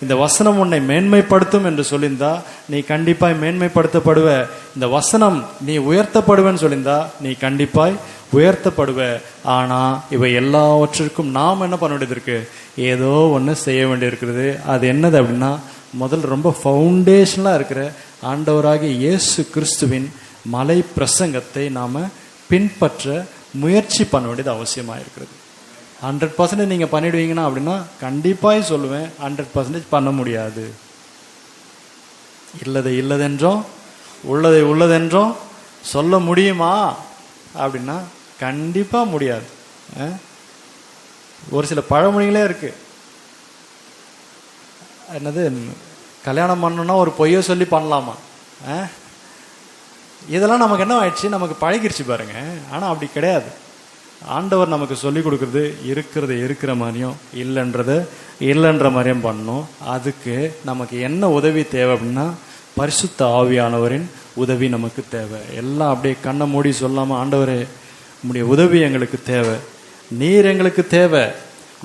இந்த வசனம் உன்னை மேன்மைப்படுத்தும் என்று சொல்லியிருந்தா நீ கண்டிப்பாய் மேன்மைப்படுத்தப்படுவ. இந்த வசனம் நீ உயர்த்தப்படுவேன்னு சொல்லியிருந்தா நீ கண்டிப்பாய் உயர்த்தப்படுவ. ஆனா இவை எல்லாவற்றிற்கும் நாம் என்ன பண்ண வேண்டியது இருக்கு, ஏதோ ஒன்று செய்ய வேண்டியிருக்கிறது. அது என்னது அப்படின்னா, முதல்ல ரொம்ப ஃபவுண்டேஷனலா இருக்கிற ஆண்டவராகிய இயேசு கிறிஸ்துவின் மலை பிரசங்கத்தை நாம பின்பற்ற முயற்சி பண்ண வேண்டியது அவசியமா இருக்கிறது. 100% நீங்க பண்ணிடுவீங்கன்னா அப்படின்னா கண்டிப்பாக சொல்லுவேன், 100% பண்ண முடியாது. இல்லதை இல்லதென்றும் உள்ளதை உள்ளதென்றும் சொல்ல முடியுமா அப்படின்னா கண்டிப்பா முடியாது. ஒரு சில பழமொழிகளே இருக்கு. என்னது, கல்யாணம் பண்ணணும்னா ஒரு பொய்யை சொல்லி பண்ணலாமா? இதெல்லாம் நமக்கு என்ன ஆயிடுச்சு, நமக்கு பழகிடுச்சு பாருங்க. ஆனா அப்படி கிடையாது. ஆண்டவர் நமக்கு சொல்லி கொடுக்கறது இருக்கிறத இருக்கிற மாதிரியும் இல்லைன்ற மாதிரியும் பண்ணணும். அதுக்கு நமக்கு என்ன உதவி தேவை அப்படின்னா, பரிசுத்த ஆவியானவரின் உதவி நமக்கு தேவை. எல்லாம் அப்படியே கண்ணை மூடி சொல்லாம, ஆண்டவரே உம்முடைய உதவி எங்களுக்கு தேவை, நீர் எங்களுக்கு தேவை,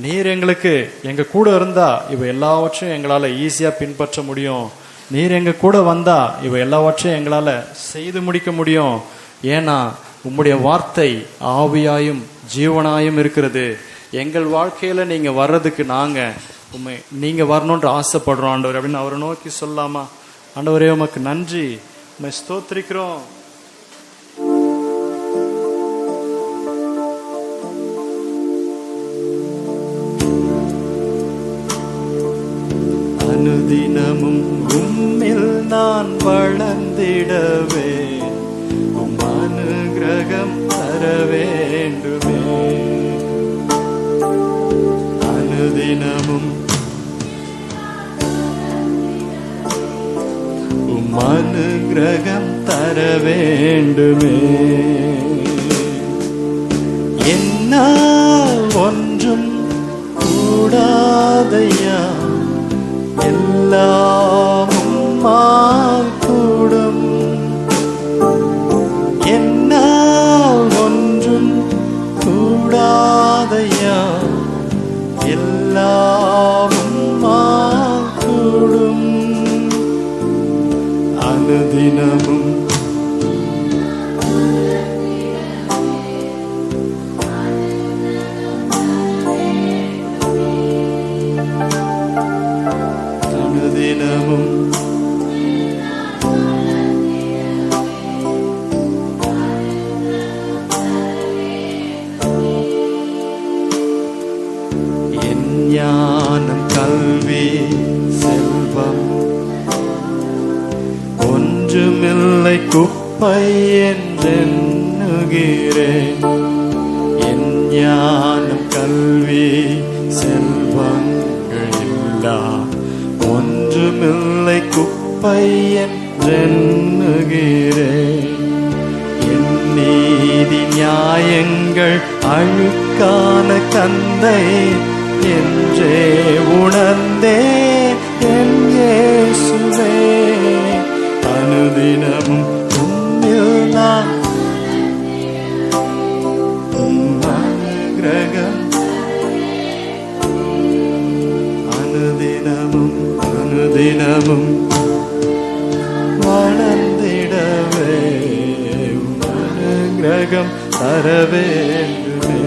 நீர் எங்களுக்கு எங்க கூட இருந்தா இவ எல்லாவற்றையும் எங்களால ஈஸியா பின்பற்ற முடியும், நீர் எங்க கூட வந்தா இவ எல்லாவற்றையும் எங்களால செய்து முடிக்க முடியும். ஏன்னா உம்முடைய வார்த்தை ஆவியாயும் ஜீவனாயும் இருக்கிறது. எங்கள் வாழ்க்கையில நீங்க வர்றதுக்கு நீங்க வரணும்ன்ற ஆசைப்படுறோம் ஆண்டவர் அப்படின்னு அவரை நோக்கி சொல்லாமா? ஆண்டவரே உமக்கு நன்றி, உம்மை ஸ்தோத்திரிக்கிறோம். அனுதினமும் உம்மில் நான் வளர்ந்திடவே உம் அனுக்கிரகம் தர வேண்டுமே. அனுதினமும் உம் அனுக்கிரகம் தர வேண்டுமே. என்ன ஒன்றும் கூடாதையா, எல்லாம் உம்மால் கூடும். என்றெண்ணுகிறேன். என் ஞானம் கல்வி செல்வங்கள் இல்லா ஒன்றுமில்லை குப்பை என்றெண்ணுகிறேன். என் நீதி நியாயங்கள் அழுக்கான கந்தை என்றே உணர்ந்தேன். என் இயேசுவே, அனுதினமும் உம்மில் நான் அனுக்கிரகம் அனுதினமும் அனுதினமும் வளர்ந்திடவே அனுக்கிரகம் தர வேண்டுமே.